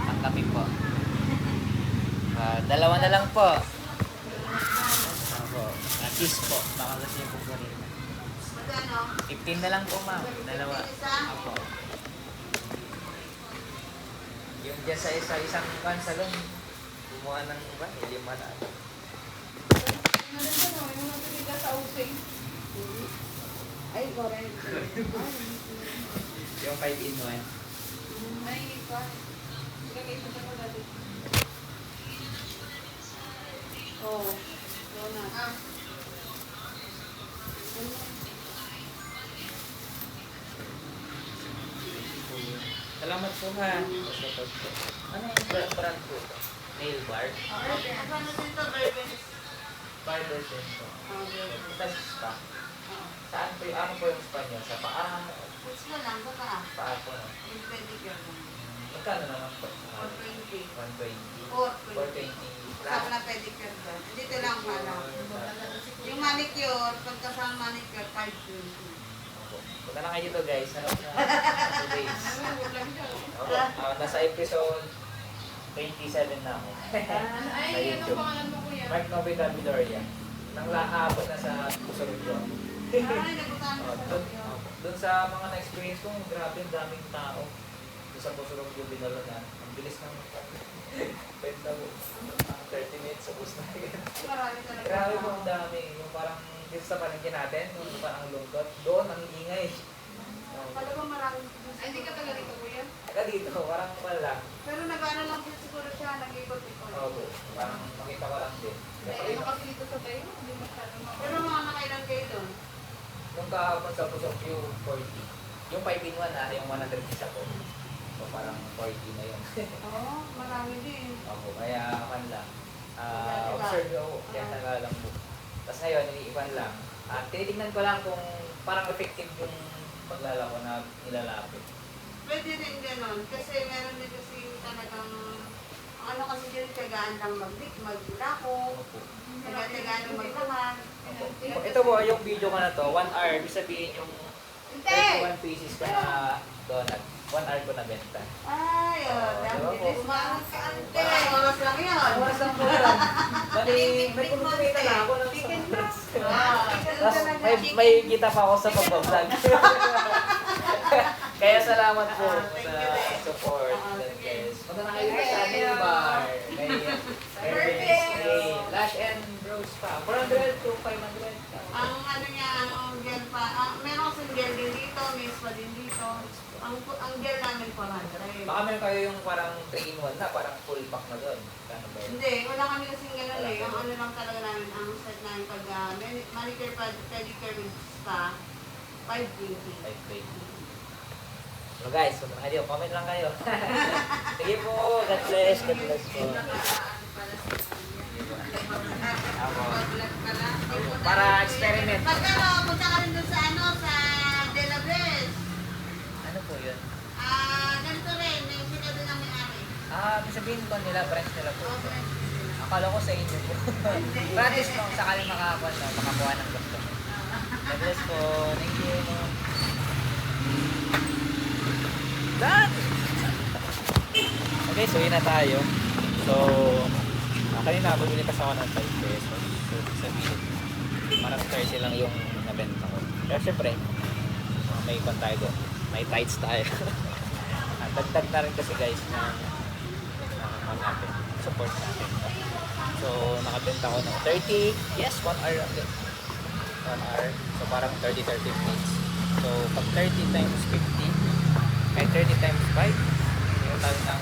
Ang kape po. Dalawa na lang po. Ako. Cheese po. Baka gusto niyo pong kunin. Magkano? 15 na lang po, ma'am. Dalawa. Ako. Yung dyan sa isang salon, gumawa ng iba, lima na. Ay, correct. Yung 5 in 1. Oo. Donut. Salamat po ha. Ano yung brand po? Nail bar? Magkano dito, Bourbon? 5% po. Sa spa. Saan po yung, ano po yung spa niyo? Sa paa? Puts mo lang, baka. Paa po, no? Yung pedicure mo. Magkano naman po? 420. 120. 420. 420. Kasama na pedicure doon. Dito lang pala. Yung manicure, pagkasama manicure, 520. Punta na kayo dito guys. Ano na? 2 days. Opo. Nasa episode 27 na ako. Sa YouTube. Mark Novita Vidoria. Nang lahabot na sa Pusorugyo. Ay, nagutaan mo sa Doon sa mga na-experience ko, grabe ang daming tao. Doon sa Pusorugyo, Binalonan. Ang bilis ng pwenta mo. 30 minutes, ubus na. Marami talaga. Grabe po ang dami. Yung parang dito sa palengke natin, yung parang lungkot. Doon, ang ingay. Pala ba maraming Ay, hindi ka taga dito, kuya? Kaya dito, parang wala. Pero nag-ano lang din siguro siya, nag-ikot-ikot. Oo, parang makita ko lang din. Ay, ano kasi dito sa tayo? Hindi masyado Pero mga nakailan kayo doon? Nung kahapon sa Pusok yung 40. Yung 5 in 1 yung 100 isa ko. So parang 40 na yun. Oo, marami din. Ako, kaya kan lang. Observe ako, kaya nagalang mo. Tapos ngayon, iniiwan lang. Tinitignan ko lang kung parang effective yung paglalako na nilalapit. Pwede rin gano'n. Kasi meron din kasi talagang, ano kasi din, tagaan lang maglako, Opo. tagaan lang maglaman. Opo. Ito po, yung video ko na to, 1 hour, ibig sabihin yung 31 pieces ko na donut. 1 hour ko na benta. Ay, Diba po? bilis umangat ka ante. Oras lang yun. Oras lang po yan. Bali, may kumukita na ako ng Chicken breast. Tapos may kita pa ako sa pag-vlog. Kaya salamat po sa support. God bless. Punta na kayo sa Nail Bar. May Lash and Bros pa. 400 to 500. Ang ano niya, ang gel pa, meron kasing gel din dito, may spa din dito. Ang gel namin 400. Baka meron kayo yung parang 3-in-1 na, parang full pack na doon. Kano ba yun? Hindi, wala kami kasing gano'n eh. Ang ano lang talaga namin, ang set namin pag manicure, pedicure with spa, 520. 520. So guys, punta na kayo. Comment lang kayo. Sige po. God bless. God bless po. Ako. Para experiment. Pagkano, punta ka rin doon sa ano, sa De La Vez. Ano po yun? Ganito rin, may sila doon ang may-ari. Sabihin ko nila, branch nila po. Oh, friends. Akala ko sa inyo po. Practice po, sakaling makakuha ng gusto. God bless po. Thank you. Done! Okay, so yun na tayo. So, kanina bumili kasi ako ng 5 pesos. So, sabihin, parang 30 lang yung nabenta ko. Pero syempre, may ikon tayo doon. May tights tayo. At dagdag na rin kasi guys ng natin, support natin. So, nakabenta ko ng 30, yes, 1 hour lang din. 1 hour, so parang 30 minutes. So, pag 30 times 50, ay 30 times 5, yung tayo ng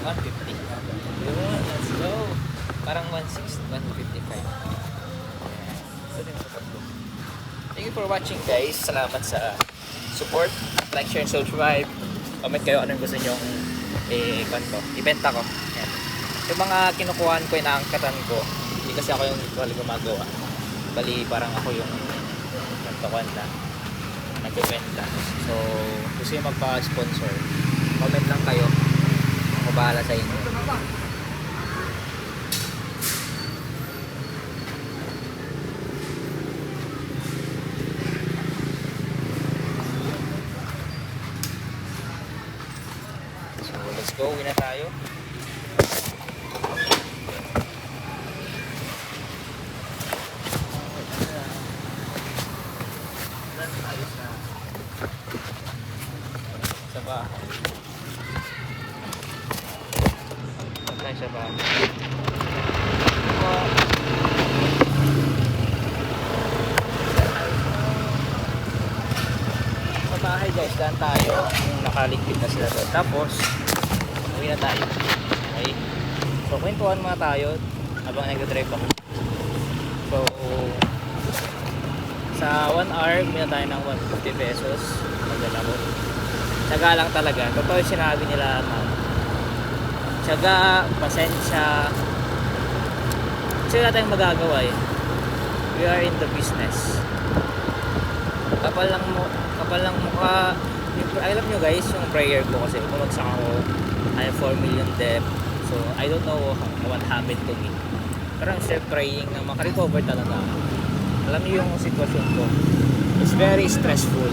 150. Yun, let's go. Parang 160, 155. So, din sa tatlo. Thank you for watching guys. Salamat sa support. Like, share, and subscribe. Comment kayo anong gusto nyong ibenta ko. Ayan. Yung mga kinukuhaan ko, inaangkatan ko, hindi kasi ako yung literal gumagawa. Bali, parang ako yung nagbebenta. So, gusto yung magpa-sponsor, comment lang kayo. Ako bahala sa inyo. So, let's go. Uwi na tayo. Sa bahay. Saan sa bahay? Sa bahay guys, daan tayo. Yung nakaligpit na sila doon. Tapos, uwi na tayo. Okay? So, kwentuhan muna tayo habang nag-drive ako. So, sa 1 hour, bumili tayo ng 150 pesos. Magdala ko. Tsaga lang talaga. Totoo yung sinabi nila, ma'am. Tsaga, pasensya. Kasi wala tayong magagawa eh. We are in the business. Kapal lang mukha. Alam nyo guys, yung prayer ko kasi bumagsak ako. I have 4 million debt. So, I don't know what happened to me. Pero I'm still praying na makarecover talaga. Alam niyo yung sitwasyon ko. It's very stressful.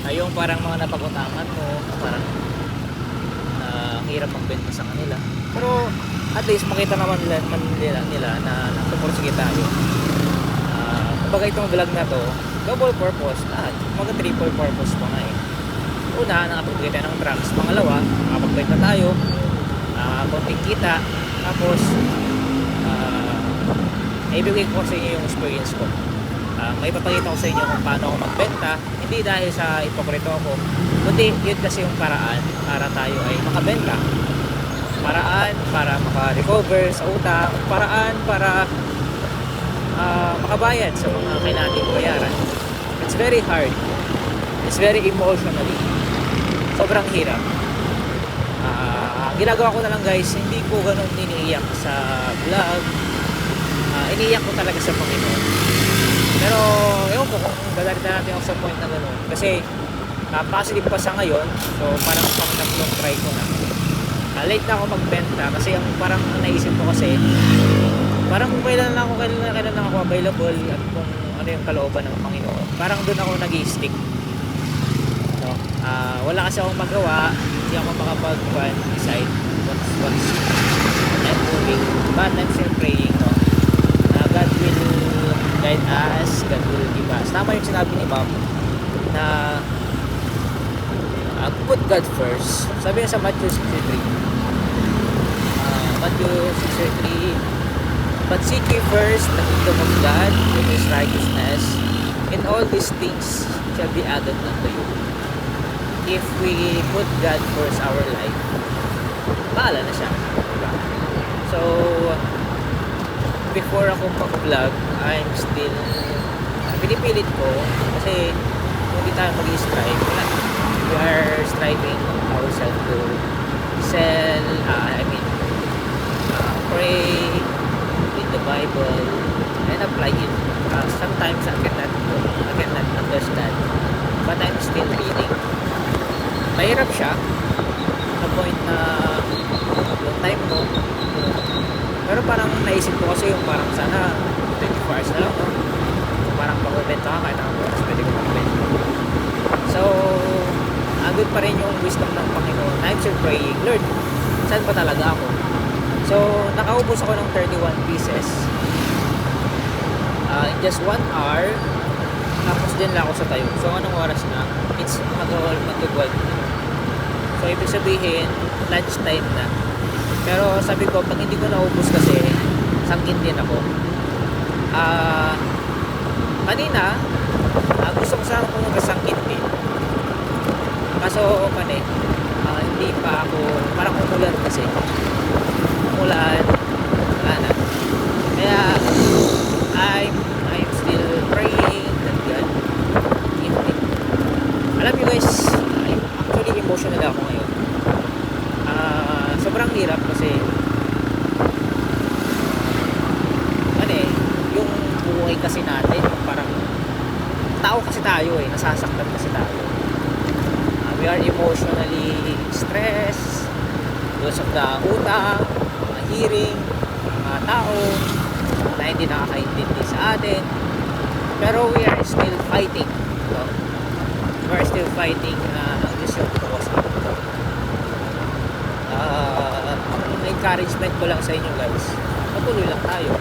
Yung parang mga napag-utangan mo, parang hirap magbenta sa kanila. Pero at least makita naman nila na nagpupursige tayo. Kumbaga itong vlog na to, double purpose lahat. Mga triple purpose pa nga eh. Una, nakapagbenta ng drugs. Pangalawa, nakapagbenta tayo. Konting kita. Tapos, ibigay ko sa inyo yung experience ko. May papakita ko sa inyo kung paano ako magbenta. Hindi dahil sa ipokrito ako, kundi yun kasi yung paraan para tayo ay makabenta. Paraan para maka-recover sa utang. Paraan para makabayad sa mga kailangan bayaran. It's very hard. It's very emotionally. Sobrang hirap. Ginagawa ko na lang guys, hindi ko ganun iniiyak sa vlog. Iniiyak ko talaga sa Panginoon. Pero ewan ko kung dadalhin natin ako sa point na gano'n. Kasi positive pa sa ngayon. So parang pang-tatlong try ko na. Late na ako magbenta kasi ang parang naisip ko kasi parang kung kailan lang ako available at kung ano yung kalooban ng Panginoon. Parang doon ako nag-i-stick. No? Wala kasi akong magawa. Hindi ako makapag-decide what's I'm moving. But I'm still praying. No? God will guide us, God will give us. Tama yung sinabi ni Ma'am na put God first. Sabi niya sa Matthew 6:3. Matthew 6:3, but seek ye first the kingdom of God and His righteousness, and all these things shall be added unto you. If we put God first our life, bahala na siya. Diba? So, before ako mag-vlog, I'm still pinipilit ko kasi kung hindi tayo mag-strive, we are striving ourselves to sell, pray, read the Bible, and apply it. Sometimes I cannot understand, but I'm still reading. Mahirap siya sa point na yung time mo. Pero parang naisip ko kasi yung parang sana 24 hours na lang, no? Parang pag-benta ka kahit ang oras pwede ko mag-benta. So, agad pa rin yung wisdom ng Panginoon. I'm still praying, Lord, saan ba talaga ako? So, nakaubos ako ng 31 pieces. In just 1 hour, tapos din lang ako sa tayo. So, anong oras na? It's mag-12 So, ibig sabihin, lunch time na. Pero sabi ko, pag hindi ko naubos kasi, sangkin din ako. Kanina, gusto ko sana pumunta sangkin din. Kaso, hindi pa ako, parang umulan kasi. Umulan, wala na. Kaya, I'm still praying that God give me. Alam nyo guys, actually emotional ako ngayon. Sobrang hirap kasi yung buhay kasi natin, parang tao kasi tayo nasasaktan kasi tayo. We are emotionally stressed because of the utang, mga hearing, mga tao na hindi nakakaintindi sa atin. Pero we are still fighting. So, we are still fighting ang Diyos yung tutuwas natin. Ang encouragement ko lang sa inyo guys, patuloy lang tayo.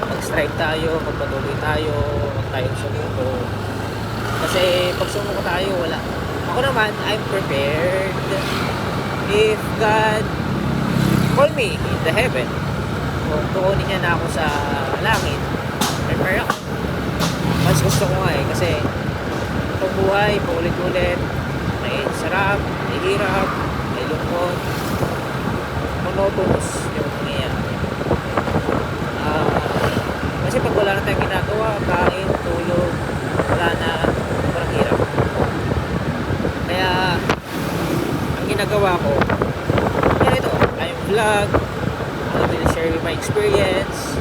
Mag-strive tayo, magpatuloy tayo, huwag tayong sumuko. Kasi pag sumuko tayo, wala. Ako naman, I'm prepared. If God call me in the heaven, kung tuunin niya na ako sa langit, prepare ako. Mas gusto ko nga kasi itong buhay, paulit-ulit, may sarap, may hirap, may lungkot, monotonous yung nangyayari. Kasi pag wala na tayong ginagawa, kain, tulog, wala na, parang hirap. Kaya ang ginagawa ko, ito, I'm vlog, I will share my experience,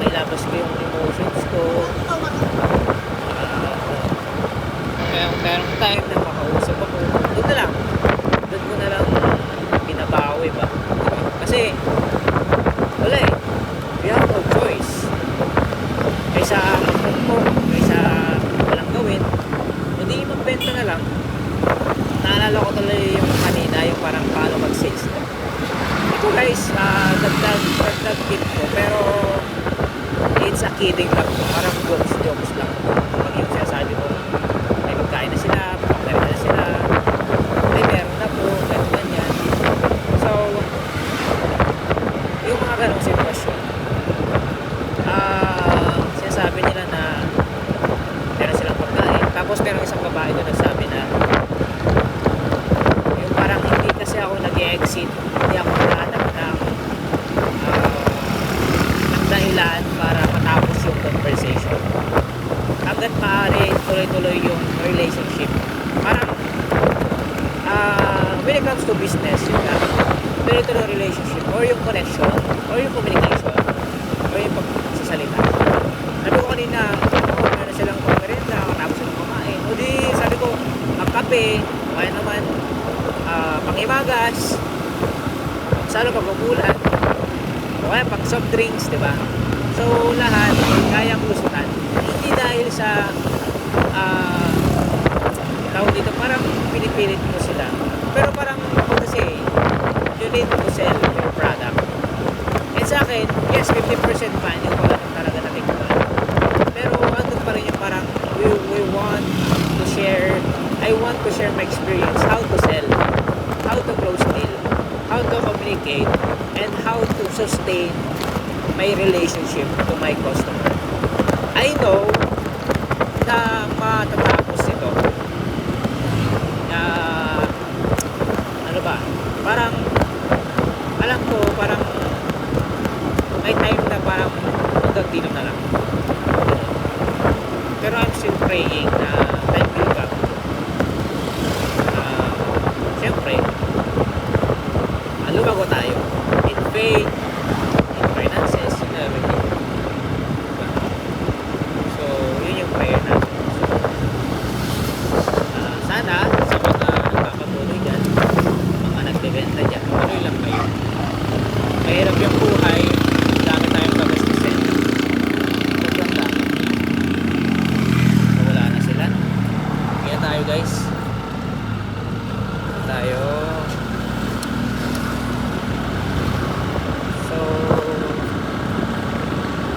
may labas ko yung emotions ko. Kaya kung merong time na makausap ako, doon ko na lang binabawi ba. Kasi wala we have no choice. Kaysa magpungpong, kaysa walang gawin, hindi magbenta na lang. Naalala ko tuloy yung kanina, yung parang paano mag-sales. Ito guys, dagdag tip ko, pero it's a kidding lang po. Parang jokes lang. Pag yung sinasabi ko, may magkain na sila, pagkain na sila, may meron na po, ganyan. So, yung mga ganong sitwasyon, sinasabi nila na meron silang pagkain. Tapos merong isang babae doon nagsabi na yung parang hindi kasi ako nag-exit, hindi ako naghahanap ng dahilan para matapos yung conversation. Hanggat maaari, tuloy-tuloy yung relationship. Parang when it comes to business, yun lang, tuloy-tuloy yung relationship or yung connection or yung communication or yung pagsasalita. Sabi ko kanina, meron silang pagmerenda, tapos silang kumain. O di, sabi ko, magkape, kaya naman pangimagas, salo pagkukulan, o kaya pang soft drinks, di ba? So, lahat, kayang lusutan. Hindi dahil sa tawag dito, parang pinipilit mo sila. Pero parang ako kasi, you need to sell your product. And sa akin, yes, 50% pa, hindi ko lang talaga natikman. Pero andun pa rin yung parang, we want to share, I want to share my experience, how to sell, how to close deal, how to communicate, and how to sustain my relationship to my customer. I know na matatapos ito. Ano ba? Parang alam ko parang may time na parang hanggang dito na lang. Pero I'm still praying na time will come. Siyempre, lumago tayo in faith, in finances, in everything. So, yun yung prayer natin. Sana sa mga nagpapatuloy dyan, mga nagbebenta dyan, tuloy lang kayo. Mahirap yung buhay, dami tayong kagastusin. Sobrang dami. So, wala na sila. Kaya tayo guys. Tayo. So,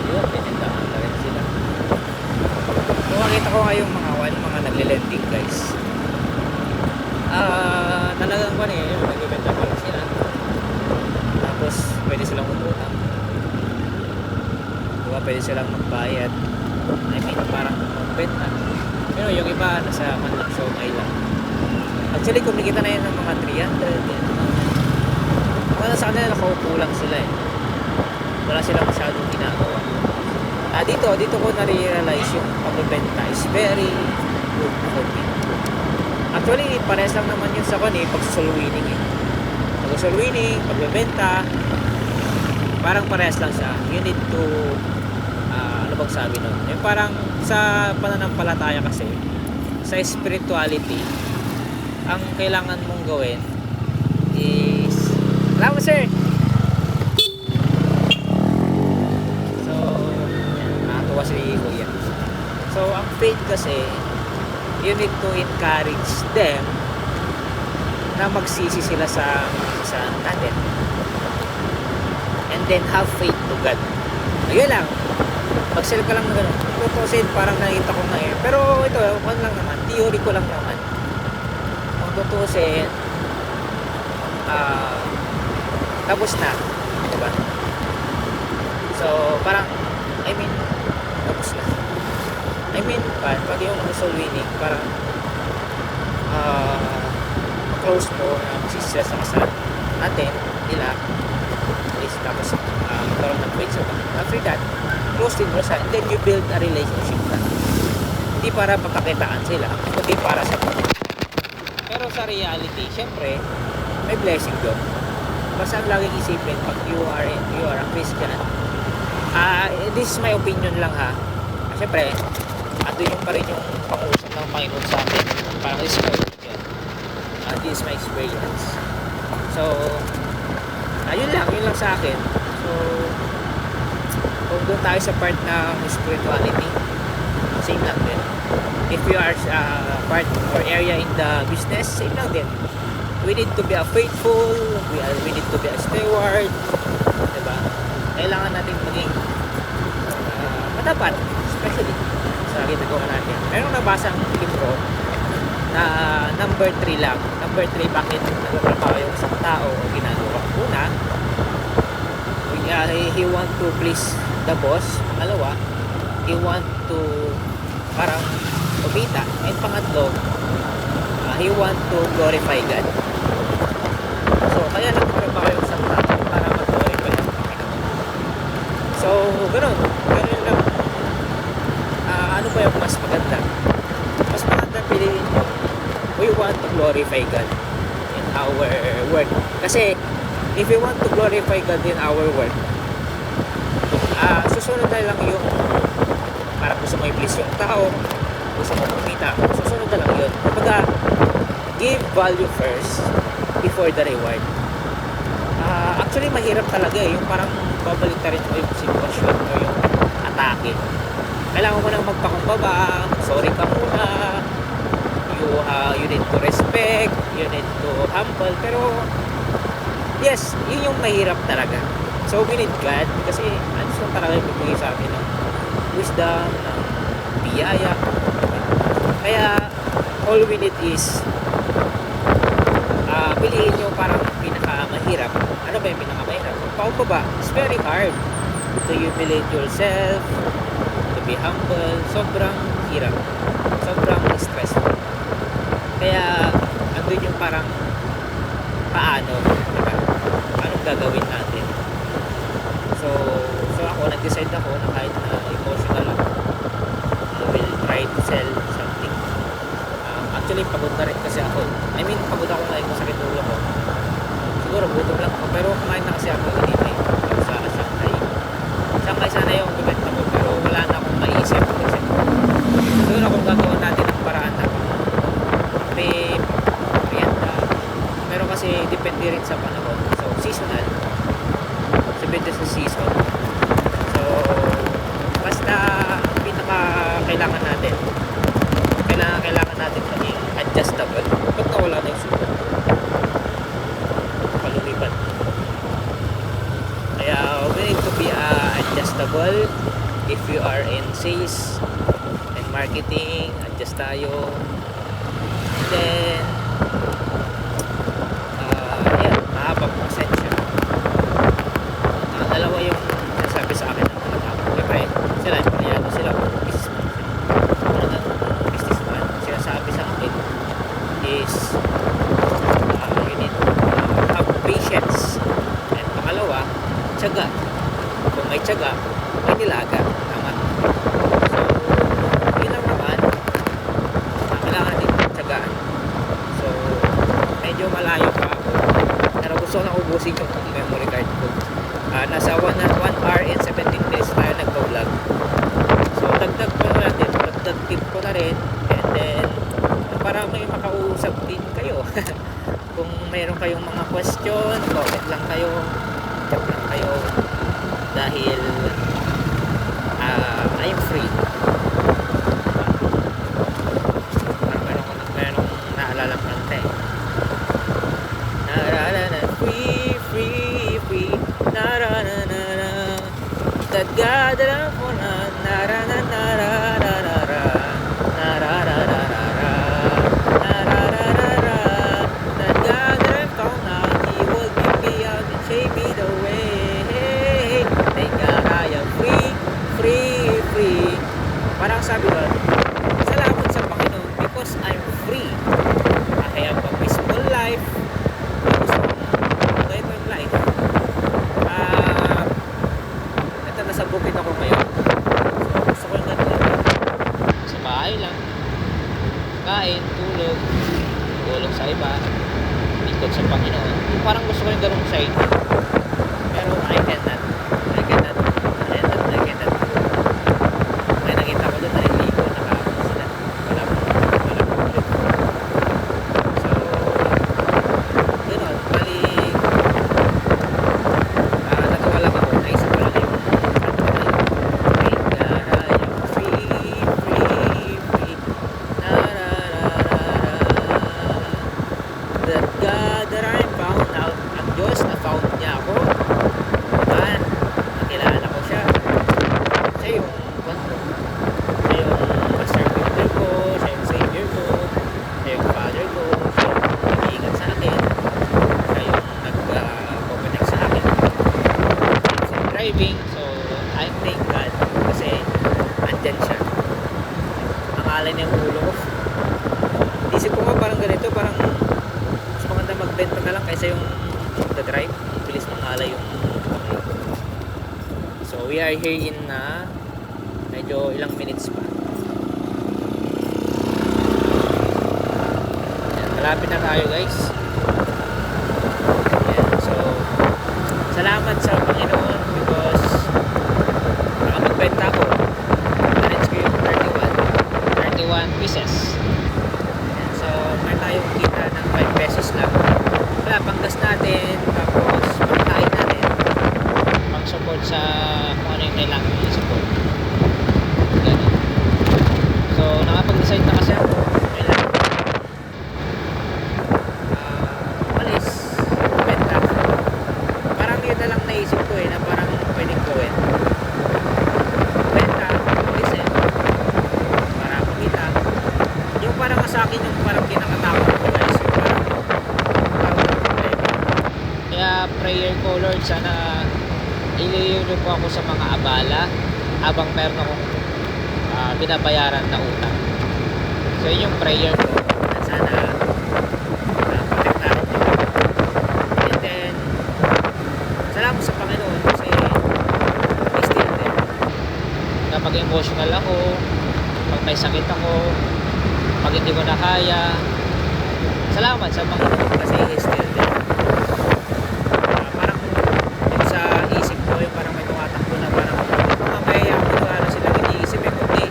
yun, pinindahan na rin sila. So, makita ko nga yung mga nagle-lending guys. company, yun, nagbibenta pa rin sila. Tapos, pwede silang umutang. Diba, pwede silang magbayad. I mean, parang magbenta. Pero yung iba, nasa manlaksongay lang. Actually, kumikita na yun ng mga 300. Yan. Mga sa kanila, nakaupo lang sila eh. Wala silang masyadong ginagawa. Dito ko na-realize yung pagbebenta is very good for me. Actually, pares lang naman yun sa kanya pag soul winning eh. Pag soul winning, pagbebenta, parang pares lang siya. You need to, ano bang sabi nun? Yung parang sa pananampalataya kasi, sa spirituality, ang kailangan mong gawin is, salamat sir! So, nakatuwa si Kuya. So, ang faith kasi, you need to encourage them na magsisi sila sa natin. And then have faith to God. Ayun lang. Mag-sell ka lang na gano'n. Tutusin, parang nakita ko na eh. Pero ito, ano lang naman, theory ko lang naman. Kung tutusin, tapos na. Diba? So, parang, I mean, tapos na. I mean, pag yung soul winning, parang close mo na magsisila sa kasal natin, nila, is tapos magkaroon ng faith sa ba. After that, close din mo sa, and then you build a relationship na. Hindi para pagkakitaan sila, kundi para sa mga. Pero sa reality, syempre, may blessing doon. Basta ang laging isipin, pag you are a Christian, this is my opinion lang ha. Syempre, ando yung pa rin yung pang-usap ng Panginoon sa atin. Parang this is my opinion. This is my experience. So, yun lang sa akin. So, kung doon tayo sa part ng spirituality, same lang din. If you are part or area in the business, same lang din. We need to be a faithful, we need to be a steward, diba? Kailangan natin maging matapat, especially sa ginagawa natin. Meron nabasa ang libro na number 3 lang. Number 3, bakit nagtatrabaho yung isang tao o ginagawa? Una, he want to please the boss. Pangalawa, he want to parang kumita. And pangatlo, he want to glorify God. So, kaya nagtatrabaho yung isang tao para mag-glorify ang Panginoon. So, ganun lang. Ano ba yung mas maganda? Mas maganda piliin nyo. We want to glorify God in our work. Kasi, if we want to glorify God in our work, susunod na lang yung parang gusto mo i-please yung tao, gusto mo kumita, susunod na lang yun. Kumbaga, give value first before the reward. Actually, mahirap talaga eh. Yung parang babalik ka rin mo yung sitwasyon o yung atake. Kailangan mo nang magpakumbaba, sorry ka muna, you need to respect, you need to humble, pero yes, yun yung mahirap talaga. So we need God kasi ano siya talaga yung bibigay sa atin ng wisdom, ng biyaya. Kaya all we need is piliin yung parang pinakamahirap. Ano ba yung pinakamahirap? Pakumbaba, it's very hard to humiliate yourself, to be humble. Sobrang hirap, sobrang stressful. Kaya andun yung parang paano, diba? Anong gagawin natin? So ako nag-decide ako na kahit na emotional ako, I will try to sell something. Actually pagod na rin kasi ako. I mean pagod ako ngayon, masakit ulo ko. Siguro gutom lang ako, pero kumain na kasi ako anyway sa Shanghai sana yung bibenta ko, pero wala na akong maisip kasi siguro kung gagawin natin ang paraan na may merienda, pero kasi depende rin sa panahon. So seasonal, depende sa season. So basta pinaka kailangan natin maging adjustable. Ba't nawala na yung suko? Palumipan. Kaya we need to be adjustable. If you are in sales and marketing, adjust tayo. And then is you need have patience. And pangalawa, tiyaga. Kung may tiyaga, may nilaga. Tama? So, yun lang naman. Kailangan natin tiyagaan. So, medyo malayo pa ako. Pero gusto ko na ubusin yung memory card ko. Nasa 1 hour and 17 minutes tayo nagpa-vlog. So, dagdag ko na natin. Dagdag tip ko na rin. And then, para may makausap din kayo. Kung mayroon kayong mga question, comment lang kayo. Chat lang kayo. Dahil, I'm free. Merong naalala kanta eh. Free, free, free. Na-ra-na-na-na. Tadgadala ko na. Na-ra-na-na-ra-ra-ra-ra. Na-ra-ra-ra-ra-ra. Na-ra-ra-ra-ra. Tadgadala ko na. He will give me out and show me the way. Thank God I am free, free, free. Parang sabi doon, salamat sa Panginoon because I'm free. I have a peaceful life. Gusto kong gaya ko yung life. Ito nasa bukid ako ngayon. So gusto ko yung ganito. Sa bahay lang. Kain, tulog. Tulog sa iba. Ikot sa Panginoon. Yung parang gusto ko yung ganong side. Pero I cannot. May nakita ko doon na iligo. Nakakot sila. Wala ulit. So, gano'n. Bali, nagawa lang ako. Naisip ko lang yung thank God I am free, free, free. That God that I found out. Ang Diyos na found niya ako. Diba? Nakilala ko siya. Siya yung siya yung master builder ko, siya yung savior ko, siya yung father ko, siya yung nag-iingat sa akin, siya yung nag-connect sa akin sa driving. So I thank God kasi andyan siya. Nangalay niya yung ulo ko. Isip ko nga parang ganito, parang mas maganda magbenta na lang kaysa yung the-drive. Bilis mangalay yung ulo. So we are here in medyo ilang minutes pa. Ayan, malapit na tayo guys. Ayan, so salamat sa Panginoon because nakapagbenta ko. Manage ko yung 31 pieces. Ayan, so may tayong kita ng 5 pesos lang. Wala, panggas natin, tapos pangkain natin, pang support sa kung ano yung kailangan yung support. Ganun. So nakapag-decide na kasi ako kailangan umalis, benta. Parang yun na lang naisip ko na parang pwedeng gawin. Benta, umalis para kumita. Yung parang sa akin yung parang kinakatakot ko guys, yung parang kaya prayer ko Lord, sana iliyo niyo po ako sa mga abala habang meron akong binabayaran na utang. So yun yung prayer ko na sana protektahan niyo. And then salamat sa Panginoon kasi He's still there. Kapag emotional ako, pag may sakit ako, pag hindi ko na kaya, salamat sa Panginoon kasi He's still there. Parang yung sa isip ko, yung parang may tumatakbo na parang mamaya ako ano silang iniisip kundi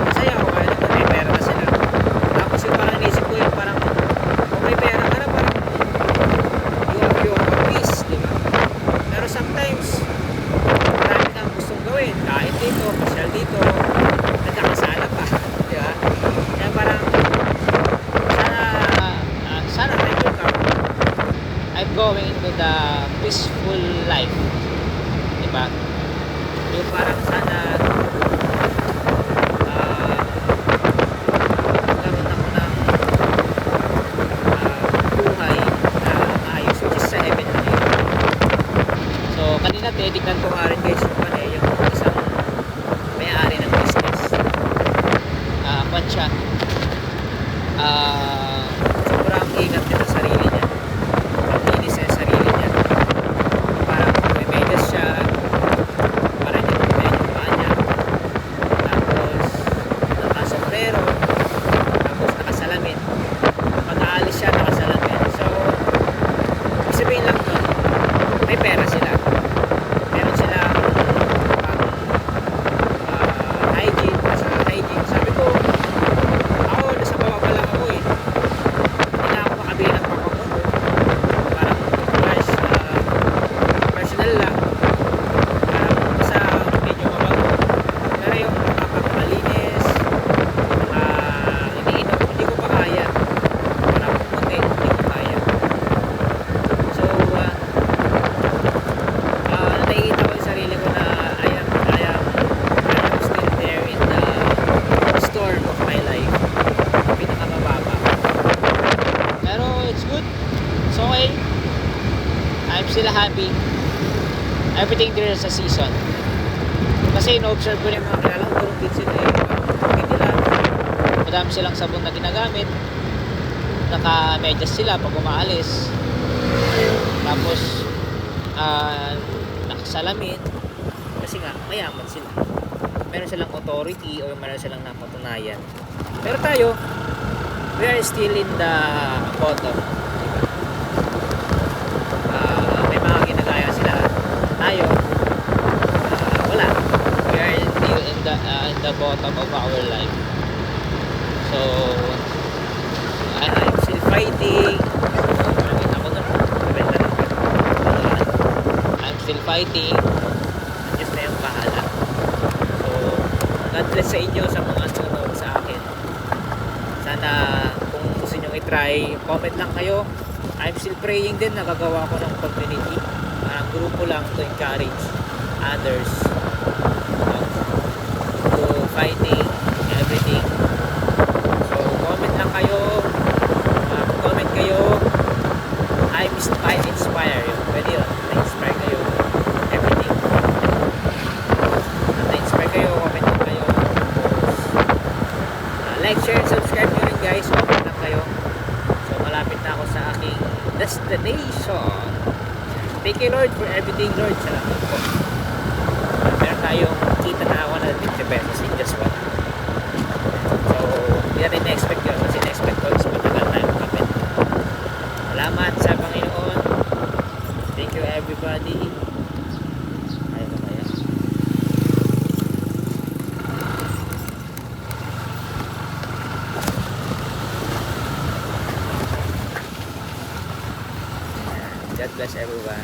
masaya ako kaya naman may pera na sila. Tapos yung parang iniisip ko yung parang kung may pera ka na parang you have peace, di ba? Pero sometimes marami kang gustong gawin, kain dito, pasyal dito, nagkakasala pa, di ba? Kaya parang sana time will come I'm going into the peaceful life, di ba? Yung parang sana magkaroon ako ng buhay na maayos, which is sa heaven na yun. So kanina titignan ko nga rin guys yung isang may-ari ng business. Kwan siya sila happy. Everything there is a season. Kasi no-observe ko rin mga kilala ko, puro kids sila eh. Bakit nila, madami silang sabon na ginagamit. Naka-medyas sila pag umaalis. Tapos, nakasalamin. Kasi nga, mayaman sila. Meron silang authority or meron silang napatunayan. Pero tayo, we are still in the bottom. May mga ginagaya sila. Tayo, wala. We are still in the bottom of our life. So, I'm still fighting. Ako na, I'm still fighting. Diyos na yung bahala. So, God bless sa inyo sa mga nanonood sa akin. Sana kung gusto nyo i-try, comment lang kayo. I'm still praying din, nagagawa ko ng community. Parang grupo lang to encourage others to fighting everything. So, comment lang kayo. Comment kayo. I inspire you. Pwede yun. Na-inspire kayo. Everything. Na-inspire kayo. Comment lang kayo. Like, share, subscribe nyo rin guys. Comment lang kayo. So, malapit na ako sa aking destination. Thank you Lord for everything Lord. Salamat po. Meron tayong kita na 150 pesos in just one. So, hindi natin na-expect yun. Kasi na-expect ko is matagal tayo makapit. Salamat sa Panginoon. Thank you everybody. Ayaw na kaya. God bless everyone.